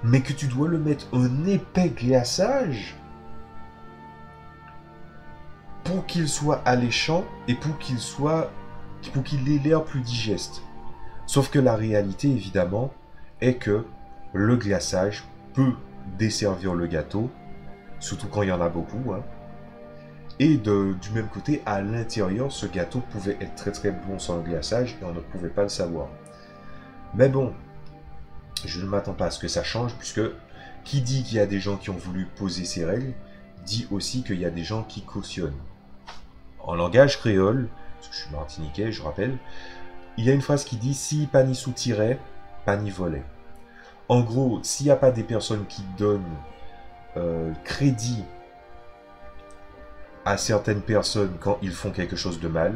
S1: mais que tu dois le mettre un épais glaçage pour qu'il soit alléchant et pour qu'il ait l'air plus digeste. Sauf que la réalité, évidemment, est que le glaçage peut desservir le gâteau, surtout quand il y en a beaucoup, hein. Et du même côté, à l'intérieur, ce gâteau pouvait être très très bon sans le glaçage et on ne pouvait pas le savoir. Mais bon, je ne m'attends pas à ce que ça change, puisque qui dit qu'il y a des gens qui ont voulu poser ces règles, dit aussi qu'il y a des gens qui cautionnent. En langage créole, parce que je suis martiniquais, je rappelle, il y a une phrase qui dit « Si pas ni soutirait, pas ni volait ». En gros, s'il n'y a pas des personnes qui donnent crédit à certaines personnes quand ils font quelque chose de mal,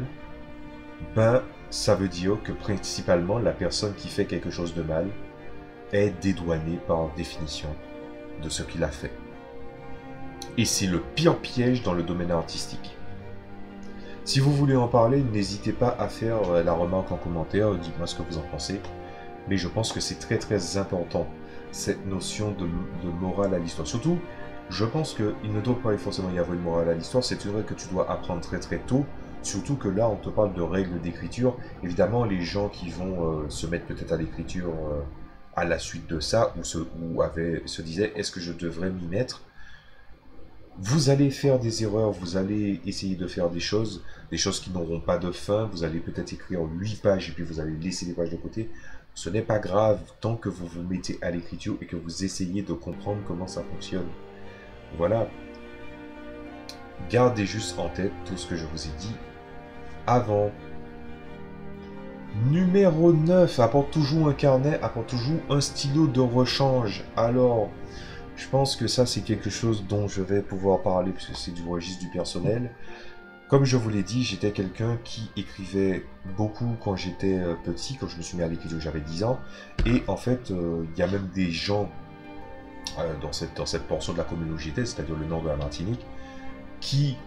S1: ben ça veut dire que principalement la personne qui fait quelque chose de mal est dédouanée par définition de ce qu'il a fait. Et c'est le pire piège dans le domaine artistique. Si vous voulez en parler, n'hésitez pas à faire la remarque en commentaire, dites-moi ce que vous en pensez. Mais je pense que c'est très très important, cette notion de morale à l'histoire. Surtout, je pense qu'il ne doit pas forcément y avoir une morale à l'histoire, c'est vrai que tu dois apprendre très très tôt, surtout que là on te parle de règles d'écriture. Évidemment, les gens qui vont se mettre peut-être à l'écriture à la suite de ça, ou se disaient est-ce que je devrais m'y mettre, vous allez faire des erreurs, vous allez essayer de faire des choses qui n'auront pas de fin, vous allez peut-être écrire 8 pages et puis vous allez laisser les pages de côté. Ce n'est pas grave tant que vous vous mettez à l'écriture et que vous essayez de comprendre comment ça fonctionne. Voilà. Gardez juste en tête tout ce que je vous ai dit avant. Numéro 9, apporte toujours un carnet, apporte toujours un stylo de rechange. Alors, je pense que ça c'est quelque chose dont je vais pouvoir parler puisque c'est du registre du personnel. Comme je vous l'ai dit, j'étais quelqu'un qui écrivait beaucoup quand j'étais petit, quand je me suis mis à l'écriture, j'avais 10 ans. Et en fait, il y a même des gens dans cette portion de la commune où j'étais, c'est-à-dire le nord de la Martinique, qui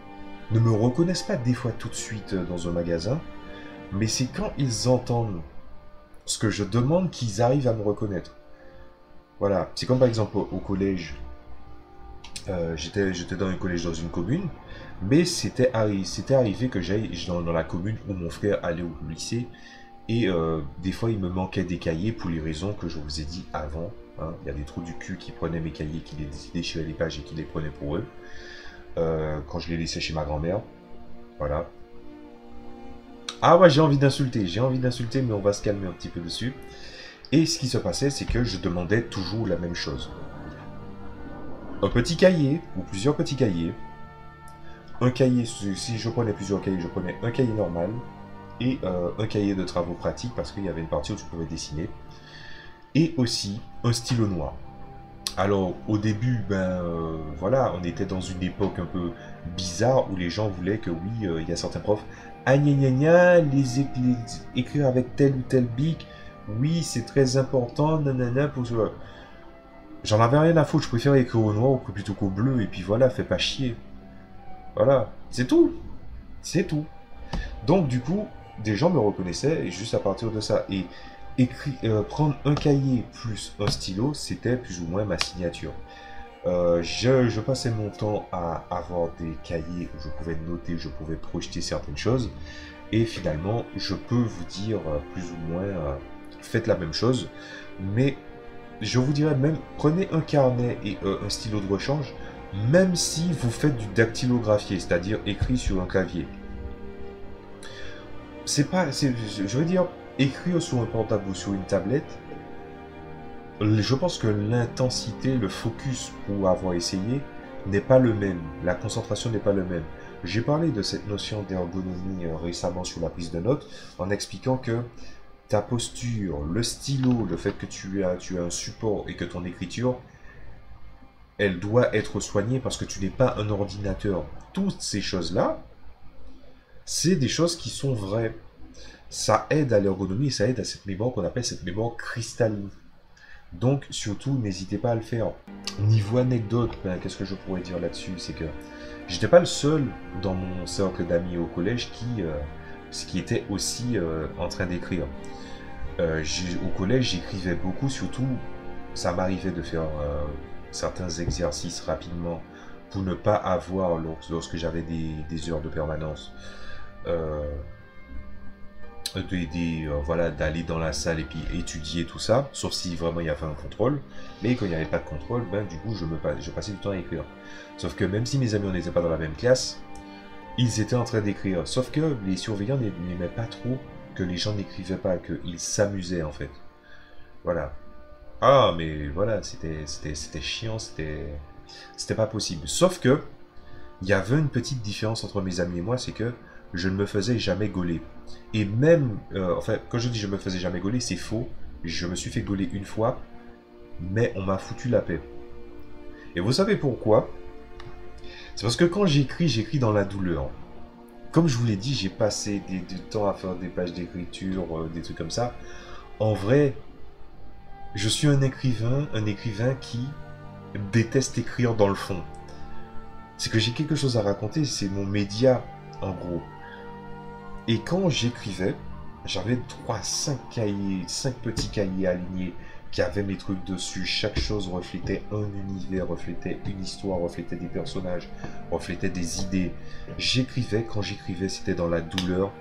S1: ne me reconnaissent pas des fois tout de suite dans un magasin, mais c'est quand ils entendent ce que je demande qu'ils arrivent à me reconnaître. Voilà, c'est comme par exemple au collège, j'étais dans un collège dans une commune, mais c'était arrivé que j'aille dans la commune où mon frère allait au lycée, et des fois il me manquait des cahiers pour les raisons que je vous ai dit avant. Hein. Il y a des trous du cul qui prenaient mes cahiers, qui les déchiraient les pages et qui les prenaient pour eux, quand je les laissais chez ma grand-mère. Voilà. Ah ouais, j'ai envie d'insulter, mais on va se calmer un petit peu dessus. Et ce qui se passait, c'est que je demandais toujours la même chose. Un petit cahier, ou plusieurs petits cahiers. Un cahier, si je prenais plusieurs cahiers, je prenais un cahier normal et un cahier de travaux pratiques parce qu'il y avait une partie où tu pouvais dessiner. Et aussi un stylo noir. Alors au début, voilà, on était dans une époque un peu bizarre où les gens voulaient que oui, il y a certains profs, ah gna gna gna, écrire avec tel ou tel bic, oui c'est très important, nanana, pour ça. J'en avais rien à foutre, je préférais écrire au noir plutôt qu'au bleu, et puis voilà, fais pas chier. Voilà, c'est tout. C'est tout. Donc du coup, des gens me reconnaissaient juste à partir de ça. Et prendre un cahier plus un stylo, c'était plus ou moins ma signature. Je passais mon temps à avoir des cahiers où je pouvais noter, je pouvais projeter certaines choses. Et finalement, je peux vous dire plus ou moins, faites la même chose. Mais je vous dirais même, prenez un carnet et un stylo de rechange, même si vous faites du dactylographié, c'est-à-dire écrit sur un clavier. Je veux dire, écrire sur un portable ou sur une tablette, je pense que l'intensité, le focus pour avoir essayé n'est pas le même. La concentration n'est pas le même. J'ai parlé de cette notion d'ergonomie récemment sur la prise de notes en expliquant que ta posture, le stylo, le fait que tu as un support et que ton écriture, elle doit être soignée parce que tu n'es pas un ordinateur. Toutes ces choses-là, c'est des choses qui sont vraies. Ça aide à l'ergonomie et ça aide à cette mémoire qu'on appelle cette mémoire cristalline. Donc, surtout, n'hésitez pas à le faire. Niveau anecdote, qu'est-ce que je pourrais dire là-dessus? C'est que j'étais pas le seul dans mon cercle d'amis au collège qui était aussi en train d'écrire. Au collège, j'écrivais beaucoup, surtout, ça m'arrivait de faire certains exercices rapidement pour ne pas avoir, lorsque j'avais des heures de permanence, voilà, d'aller dans la salle et puis étudier tout ça, sauf si vraiment il y avait un contrôle. Mais quand il n'y avait pas de contrôle, du coup, je passais du temps à écrire. Sauf que même si mes amis n'étaient pas dans la même classe, ils étaient en train d'écrire. Sauf que les surveillants n'aimaient pas trop que les gens n'écrivaient pas, qu'ils s'amusaient en fait. Voilà. Ah, mais voilà, c'était chiant, c'était pas possible. Sauf que, il y avait une petite différence entre mes amis et moi, c'est que je ne me faisais jamais gauler. Et même, enfin, quand je dis je me faisais jamais gauler, c'est faux. Je me suis fait gauler une fois, mais on m'a foutu la paix. Et vous savez pourquoi? C'est parce que quand j'écris dans la douleur. Comme je vous l'ai dit, j'ai passé du temps à faire des pages d'écriture, des trucs comme ça. En vrai, je suis un écrivain qui déteste écrire dans le fond. C'est que j'ai quelque chose à raconter, c'est mon média, en gros. Et quand j'écrivais, j'avais 5 cahiers, 5 petits cahiers alignés qui avaient mes trucs dessus. Chaque chose reflétait un univers, reflétait une histoire, reflétait des personnages, reflétait des idées. J'écrivais, quand j'écrivais, c'était dans la douleur.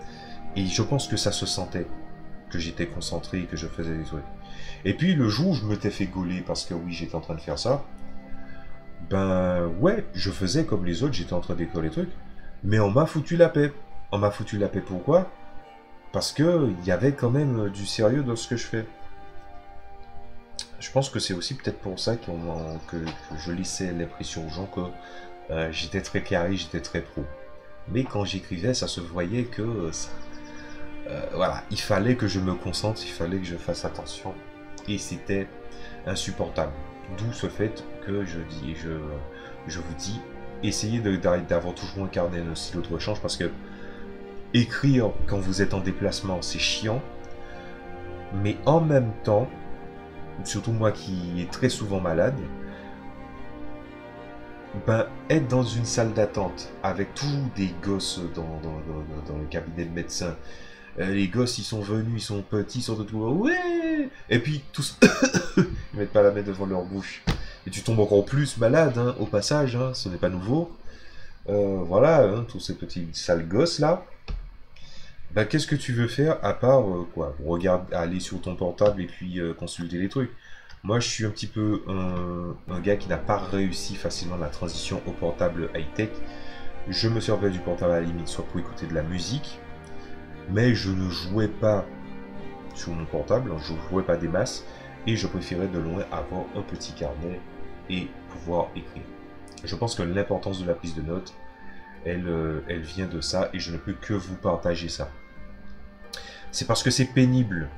S1: Et je pense que ça se sentait, que j'étais concentré et que je faisais des trucs. Et puis le jour où je m'étais fait gauler, parce que oui, j'étais en train de faire ça, ben ouais, je faisais comme les autres, j'étais en train d'écrire les trucs. Mais on m'a foutu la paix. On m'a foutu la paix pourquoi? Parce que il y avait quand même du sérieux dans ce que je fais. Je pense que c'est aussi peut-être pour ça que je laissais l'impression aux gens que j'étais très carré, j'étais très pro. Mais quand j'écrivais, ça se voyait que voilà, il fallait que je me concentre, il fallait que je fasse attention. Et c'était insupportable. D'où ce fait que je vous dis, essayez d'avoir toujours un carnet, un stylo de rechange, parce que écrire quand vous êtes en déplacement, c'est chiant. Mais en même temps, surtout moi qui est très souvent malade, ben, être dans une salle d'attente avec toujours des gosses dans le cabinet de médecin, les gosses ils sont venus, ils sont petits, ils sont de tout, ouais, et puis tous, ils mettent pas la main devant leur bouche, et tu tombes encore plus malade, hein, au passage, hein, ce n'est pas nouveau, voilà, hein, tous ces petits sales gosses là. Ben, qu'est-ce que tu veux faire à part quoi? Regarde, aller sur ton portable et puis consulter les trucs. Moi, je suis un petit peu un gars qui n'a pas réussi facilement la transition au portable high-tech. Je me servais du portable à la limite, soit pour écouter de la musique, mais je ne jouais pas sur mon portable, je ne jouais pas des masses, et je préférais de loin avoir un petit carnet et pouvoir écrire. Je pense que l'importance de la prise de notes, elle vient de ça, et je ne peux que vous partager ça. C'est parce que c'est pénible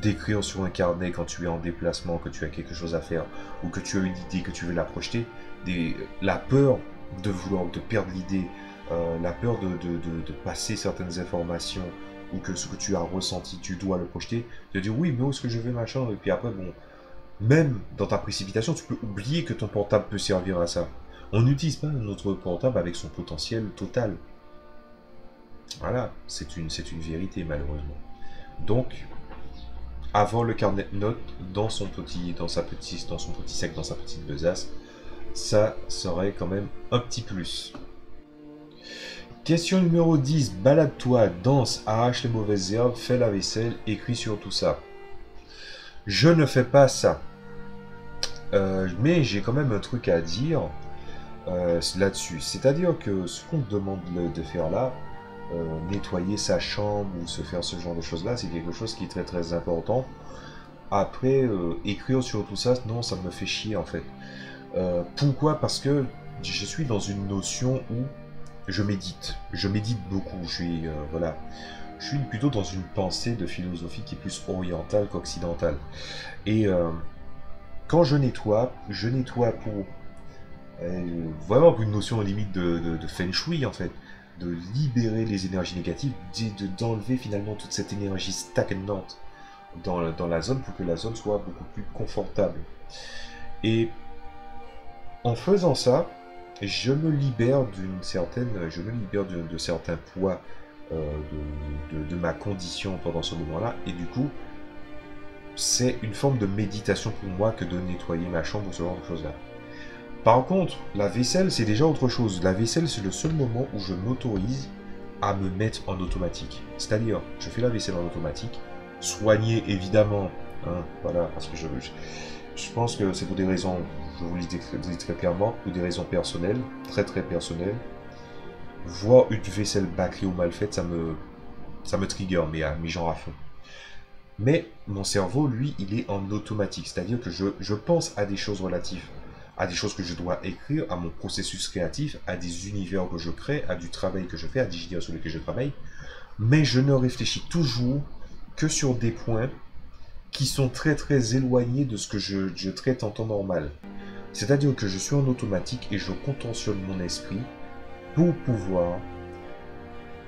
S1: d'écrire sur un carnet quand tu es en déplacement, que tu as quelque chose à faire, ou que tu as une idée, que tu veux la projeter, la peur de vouloir de perdre l'idée, la peur de passer certaines informations, ou que ce que tu as ressenti, tu dois le projeter, de dire oui, mais où est-ce que je vais, machin, et puis après, bon, même dans ta précipitation, tu peux oublier que ton portable peut servir à ça. On n'utilise pas notre portable avec son potentiel total. Voilà, c'est une vérité, malheureusement. Donc, avoir le carnet de notes dans son petit sac, dans sa petite besace, ça serait quand même un petit plus. Question numéro 10. Balade-toi, danse, arrache les mauvaises herbes, fais la vaisselle, écris sur tout ça. Je ne fais pas ça. Mais j'ai quand même un truc à dire là-dessus. C'est-à-dire que ce qu'on te demande de faire là, nettoyer sa chambre ou se faire ce genre de choses-là, c'est quelque chose qui est très très important. Après, écrire sur tout ça, non, ça me fait chier en fait. Pourquoi? Parce que je suis dans une notion où je médite. Je médite beaucoup. Voilà. Je suis plutôt dans une pensée de philosophie qui est plus orientale qu'occidentale. Et quand je nettoie pour vraiment pour une notion limite de feng shui en fait, de libérer les énergies négatives, d'enlever finalement toute cette énergie stagnante dans la zone pour que la zone soit beaucoup plus confortable. Et en faisant ça, je me libère de certains poids de ma condition pendant ce moment-là, et du coup, c'est une forme de méditation pour moi que de nettoyer ma chambre ou ce genre de choses-là. Par contre, la vaisselle, c'est déjà autre chose. La vaisselle, c'est le seul moment où je m'autorise à me mettre en automatique. C'est-à-dire, je fais la vaisselle en automatique, soigner évidemment, hein, voilà, parce que je pense que c'est pour des raisons, je vous le dis très clairement, pour des raisons personnelles, très très personnelles. Voir une vaisselle bâclée ou mal faite, ça me trigger, mais genre à fond. Mais mon cerveau, lui, il est en automatique, c'est-à-dire que je pense à des choses relatives à des choses que je dois écrire, à mon processus créatif, à des univers que je crée, à du travail que je fais, à des idées sur lesquelles je travaille. Mais je ne réfléchis toujours que sur des points qui sont très très éloignés de ce que je traite en temps normal. C'est-à-dire que je suis en automatique et je contentionne mon esprit pour pouvoir,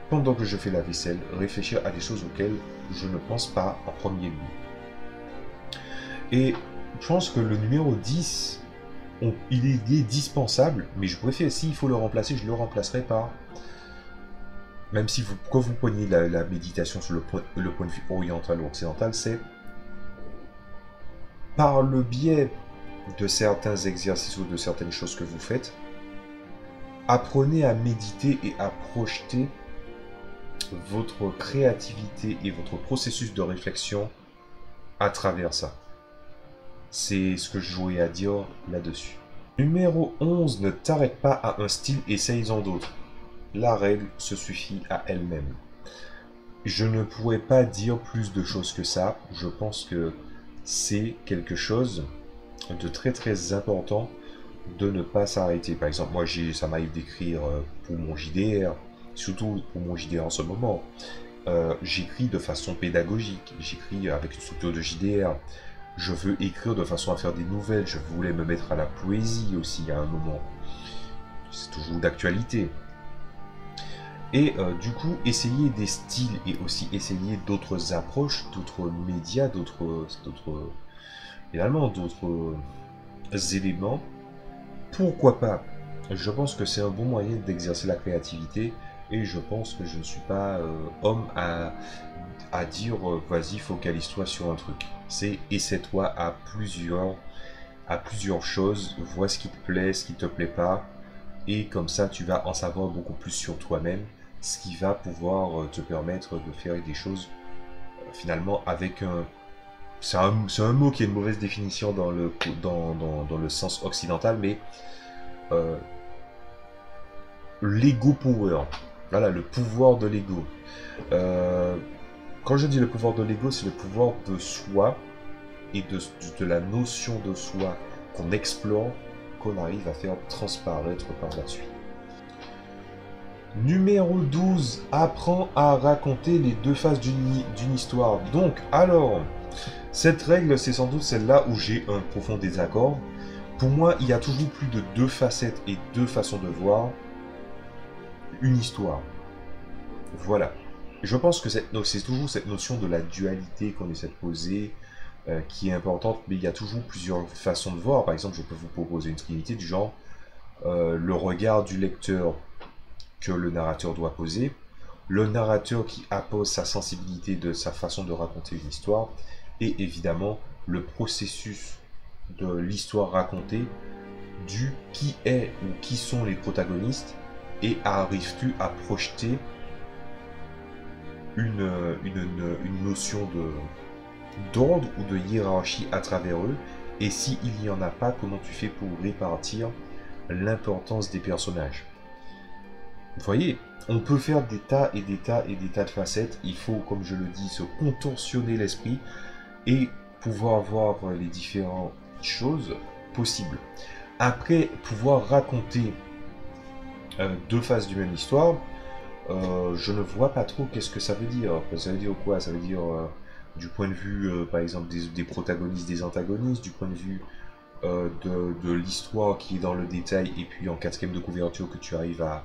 S1: pendant que je fais la vaisselle, réfléchir à des choses auxquelles je ne pense pas en premier lieu. Et je pense que le numéro 10, il est dispensable, mais je préfère, s'il faut le remplacer, je le remplacerai par, même si quand vous preniez la méditation sur le point de vue oriental ou occidental, c'est par le biais de certains exercices ou de certaines choses que vous faites, apprenez à méditer et à projeter votre créativité et votre processus de réflexion à travers ça. C'est ce que je jouais à dire là-dessus. Numéro 11, ne t'arrête pas à un style, essaye-en d'autres. La règle se suffit à elle-même. Je ne pourrais pas dire plus de choses que ça. Je pense que c'est quelque chose de très très important de ne pas s'arrêter. Par exemple, moi, ça m'arrive d'écrire pour mon JDR, surtout pour mon JDR en ce moment. J'écris de façon pédagogique, j'écris avec une structure de JDR. Je veux écrire de façon à faire des nouvelles, je voulais me mettre à la poésie aussi à un moment. C'est toujours d'actualité. Et du coup, essayer des styles et aussi essayer d'autres approches, d'autres médias, finalement, d'autres éléments. Pourquoi pas? Je pense que c'est un bon moyen d'exercer la créativité et je pense que je ne suis pas homme à dire vas-y, focalise-toi sur un truc. C'est essaie-toi à plusieurs choses, vois ce qui te plaît, ce qui te plaît pas, et comme ça tu vas en savoir beaucoup plus sur toi-même, ce qui va pouvoir te permettre de faire des choses finalement avec un... C'est un mot qui a une mauvaise définition dans le sens occidental, mais l'ego power. Voilà, le pouvoir de l'ego. Quand je dis le pouvoir de l'ego, c'est le pouvoir de soi et de la notion de soi qu'on explore, qu'on arrive à faire transparaître par la suite. Numéro 12, apprends à raconter les deux faces d'une histoire. Donc, alors, cette règle, c'est sans doute celle-là où j'ai un profond désaccord. Pour moi, il y a toujours plus de deux facettes et deux façons de voir une histoire. Voilà. Je pense que c'est toujours cette notion de la dualité qu'on essaie de poser qui est importante, mais il y a toujours plusieurs façons de voir. Par exemple, je peux vous proposer une trinité du genre le regard du lecteur que le narrateur doit poser, le narrateur qui appose sa sensibilité de sa façon de raconter une histoire, et évidemment le processus de l'histoire racontée, du qui est ou qui sont les protagonistes, et arrives-tu à projeter une notion d'ordre ou de hiérarchie à travers eux, et s'il n'y en a pas, comment tu fais pour répartir l'importance des personnages. Vous voyez, on peut faire des tas et des tas et des tas de facettes. Il faut, comme je le dis, se contorsionner l'esprit et pouvoir voir les différentes choses possibles. Après, pouvoir raconter deux faces d'une même histoire, je ne vois pas trop qu'est-ce que ça veut dire. Ça veut dire quoi? Ça veut dire du point de vue, par exemple, des protagonistes, des antagonistes, du point de vue de l'histoire qui est dans le détail, et puis en quatrième de couverture que tu arrives à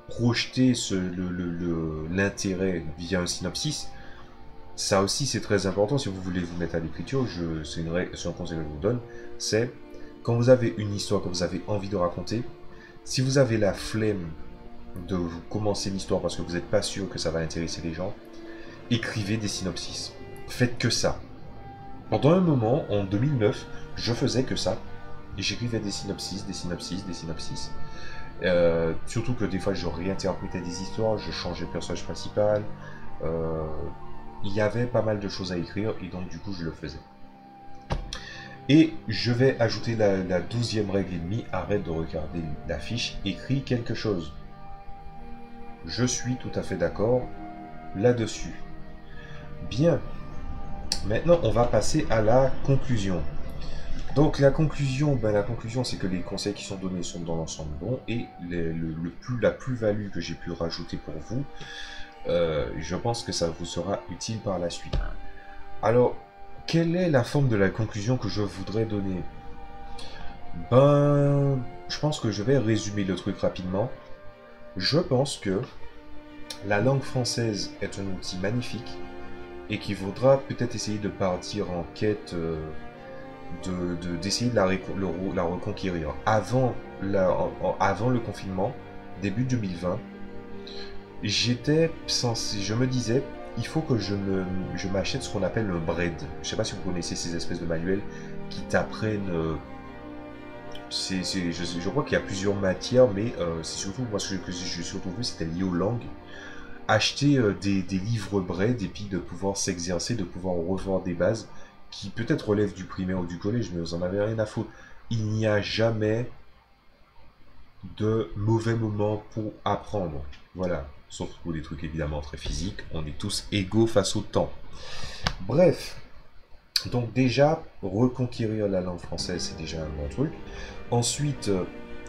S1: projeter l'intérêt via un synopsis. Ça aussi c'est très important si vous voulez vous mettre à l'écriture. C'est un conseil que je vous donne, c'est quand vous avez une histoire que vous avez envie de raconter, si vous avez la flemme de vous commencer l'histoire parce que vous n'êtes pas sûr que ça va intéresser les gens, écrivez des synopsis. Faites que ça. Pendant un moment, en 2009, je faisais que ça. Et j'écrivais des synopsis, des synopsis, des synopsis. Surtout que des fois je réinterprétais des histoires, je changeais le personnage principal. Il y avait pas mal de choses à écrire et donc du coup je le faisais. Et je vais ajouter la 12e règle et demie, arrête de regarder l'affiche, écris quelque chose. Je suis tout à fait d'accord là-dessus. Bien, maintenant on va passer à la conclusion. Donc la conclusion c'est que les conseils qui sont donnés sont dans l'ensemble bons et la plus-value que j'ai pu rajouter pour vous, je pense que ça vous sera utile par la suite. Alors, quelle est la forme de la conclusion que je voudrais donner? Ben, je pense que je vais résumer le truc rapidement. Je pense que la langue française est un outil magnifique et qu'il faudra peut-être essayer de partir en quête d'essayer de la reconquérir. Avant le confinement, début 2020, je me disais, il faut que je m'achète ce qu'on appelle le bread. Je sais pas si vous connaissez ces espèces de manuels qui t'apprennent. Je crois qu'il y a plusieurs matières, mais c'est surtout, moi ce que j'ai surtout vu, c'était lié aux langues. Acheter des livres bread et puis de pouvoir s'exercer, de pouvoir revoir des bases qui peut-être relèvent du primaire ou du collège, mais vous en avez rien à foutre. Il n'y a jamais de mauvais moments pour apprendre. Voilà. Sauf pour des trucs évidemment très physiques. On est tous égaux face au temps. Bref. Donc déjà, reconquérir la langue française, c'est déjà un bon truc. Ensuite,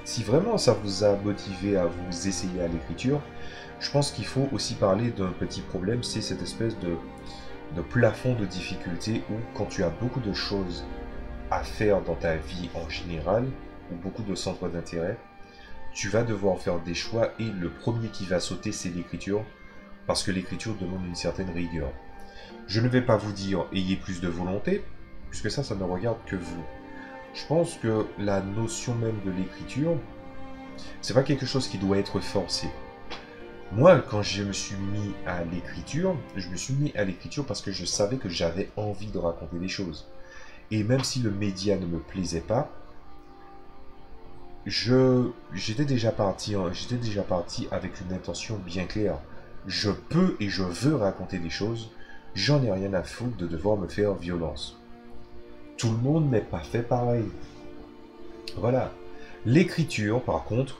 S1: si vraiment ça vous a motivé à vous essayer à l'écriture, je pense qu'il faut aussi parler d'un petit problème, c'est cette espèce de plafond de difficulté où quand tu as beaucoup de choses à faire dans ta vie en général, ou beaucoup de centres d'intérêt, tu vas devoir faire des choix et le premier qui va sauter, c'est l'écriture, parce que l'écriture demande une certaine rigueur. Je ne vais pas vous dire ayez plus de volonté, puisque ça ne regarde que vous. Je pense que la notion même de l'écriture, c'est pas quelque chose qui doit être forcé. Moi, quand je me suis mis à l'écriture, je me suis mis à l'écriture parce que je savais que j'avais envie de raconter des choses. Et même si le média ne me plaisait pas, j'étais déjà parti avec une intention bien claire. Je peux et je veux raconter des choses. J'en ai rien à foutre de devoir me faire violence. Tout le monde n'est pas fait pareil. Voilà. L'écriture, par contre,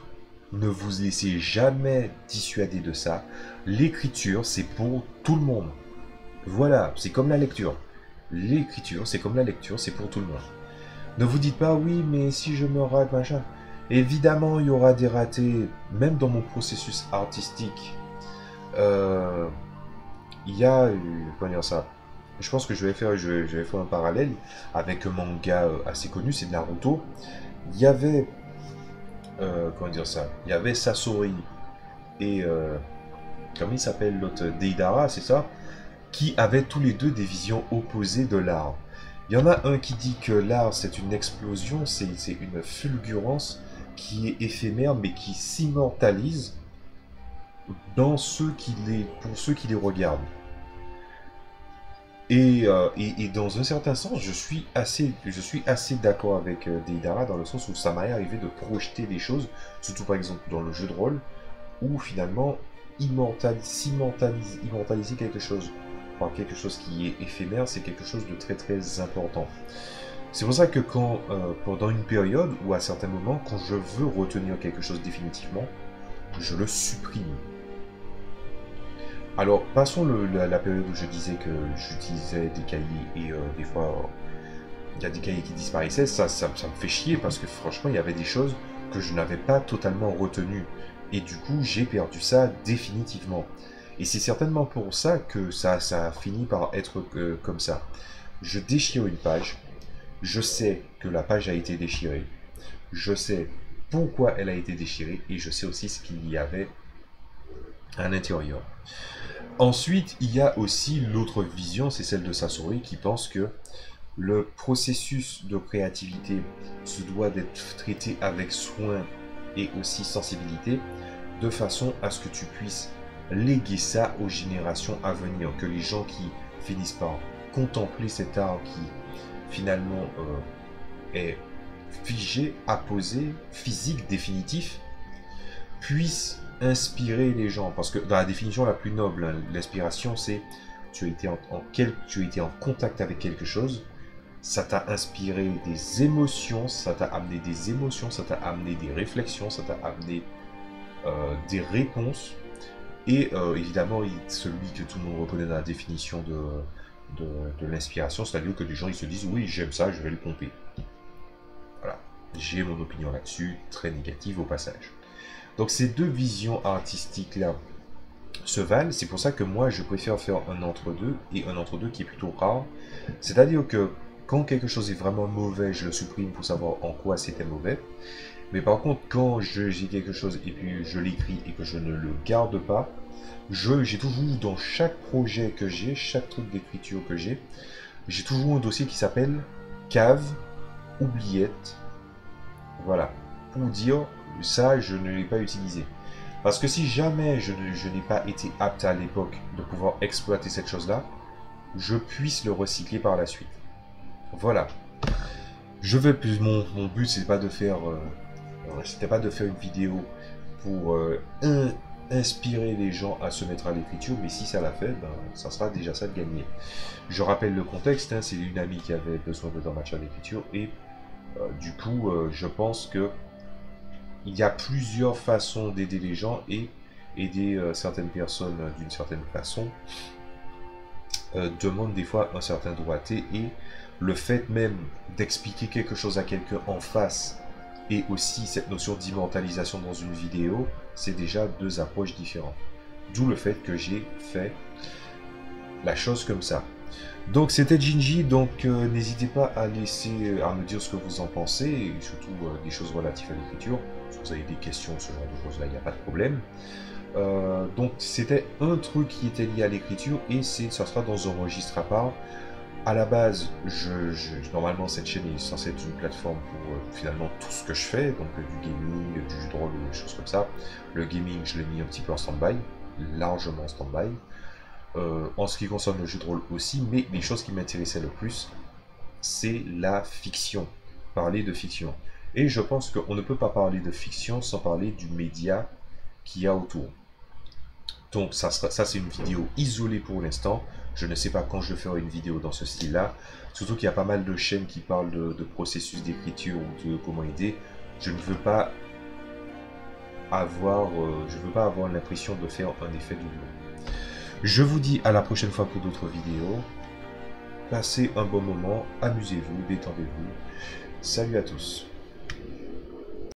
S1: ne vous laissez jamais dissuader de ça. L'écriture, c'est pour tout le monde. Voilà, c'est comme la lecture. L'écriture, c'est comme la lecture, c'est pour tout le monde. Ne vous dites pas, oui, mais si je me rate, machin. Évidemment, il y aura des ratés, même dans mon processus artistique. Il y a, comment dire ça? Je pense que je vais faire un parallèle avec un manga assez connu, c'est Naruto. Il y avait, comment dire ça? Il y avait Sasori et, comment il s'appelle l'autre? Deidara, c'est ça? Qui avaient tous les deux des visions opposées de l'art. Il y en a un qui dit que l'art c'est une explosion, c'est une fulgurance qui est éphémère mais qui s'immortalise pour ceux qui les regardent. Et dans un certain sens, je suis assez d'accord avec Deidara dans le sens où ça m'est arrivé de projeter des choses, surtout par exemple dans le jeu de rôle, où finalement immortaliser quelque chose par quelque chose qui est éphémère, c'est quelque chose de très très important. C'est pour ça que pendant une période ou à certains moments, quand je veux retenir quelque chose définitivement, je le supprime. Alors, passons la période où je disais que j'utilisais des cahiers et des fois, il y a des cahiers qui disparaissaient. Ça me fait chier parce que franchement, il y avait des choses que je n'avais pas totalement retenues. Et du coup, j'ai perdu ça définitivement. Et c'est certainement pour ça que ça a fini par être comme ça. Je déchire une page. Je sais que la page a été déchirée. Je sais pourquoi elle a été déchirée. Et je sais aussi ce qu'il y avait à l'intérieur. Ensuite, il y a aussi l'autre vision, c'est celle de Sasori, qui pense que le processus de créativité se doit d'être traité avec soin et aussi sensibilité, de façon à ce que tu puisses léguer ça aux générations à venir, que les gens qui finissent par contempler cet art qui finalement est figé, apposé, physique, définitif, puissent inspirer les gens, parce que dans la définition la plus noble, hein, l'inspiration c'est tu as été en contact avec quelque chose, ça t'a inspiré des émotions, ça t'a amené des émotions, ça t'a amené des réflexions, ça t'a amené des réponses, et évidemment celui que tout le monde reconnaît dans la définition de l'inspiration, c'est-à-dire que les gens ils se disent oui j'aime ça, je vais le pomper. j'ai mon opinion là-dessus, très négative au passage. Donc ces deux visions artistiques-là se valent, c'est pour ça que moi je préfère faire un entre-deux, et un entre-deux qui est plutôt rare. C'est-à-dire que quand quelque chose est vraiment mauvais, je le supprime pour savoir en quoi c'était mauvais. Mais par contre, quand j'ai quelque chose et puis je l'écris et que je ne le garde pas, j'ai toujours dans chaque projet que j'ai, chaque truc d'écriture que j'ai toujours un dossier qui s'appelle cave, oubliette. Voilà. Pour dire, ça, je ne l'ai pas utilisé. Parce que si jamais je n'ai pas été apte à l'époque de pouvoir exploiter cette chose-là, je puisse le recycler par la suite. Voilà. Je veux plus. Mon but, c'est pas de faire. C'était pas de faire une vidéo pour inspirer les gens à se mettre à l'écriture, mais si ça l'a fait, ben, ça sera déjà ça de gagner. Je rappelle le contexte, hein, c'est une amie qui avait besoin de matière d'écriture et du coup, je pense que il y a plusieurs façons d'aider les gens et aider certaines personnes d'une certaine façon demande des fois un certain doigté et le fait même d'expliquer quelque chose à quelqu'un en face et aussi cette notion d'immortalisation dans une vidéo, c'est déjà deux approches différentes. D'où le fait que j'ai fait la chose comme ça. Donc c'était Gingy, donc n'hésitez pas à à me dire ce que vous en pensez, et surtout des choses relatives à l'écriture. Si vous avez des questions, ce genre de choses là, il n'y a pas de problème. Donc c'était un truc qui était lié à l'écriture, et ça sera dans un registre à part. À la base, normalement cette chaîne est censée être une plateforme pour finalement tout ce que je fais, donc du gaming, du jeu de rôle, des choses comme ça. Le gaming, je l'ai mis un petit peu en stand-by, largement en stand-by. En ce qui concerne le jeu de rôle aussi, mais les choses qui m'intéressaient le plus, c'est la fiction, parler de fiction. Et je pense qu'on ne peut pas parler de fiction sans parler du média qu'il y a autour. Donc ça c'est une vidéo isolée pour l'instant. Je ne sais pas quand je ferai une vidéo dans ce style-là. Surtout qu'il y a pas mal de chaînes qui parlent de processus d'écriture ou de comment aider. Je ne veux pas avoir, l'impression de faire un effet doublon. Je vous dis à la prochaine fois pour d'autres vidéos. Passez un bon moment, amusez-vous, détendez-vous. Salut à tous.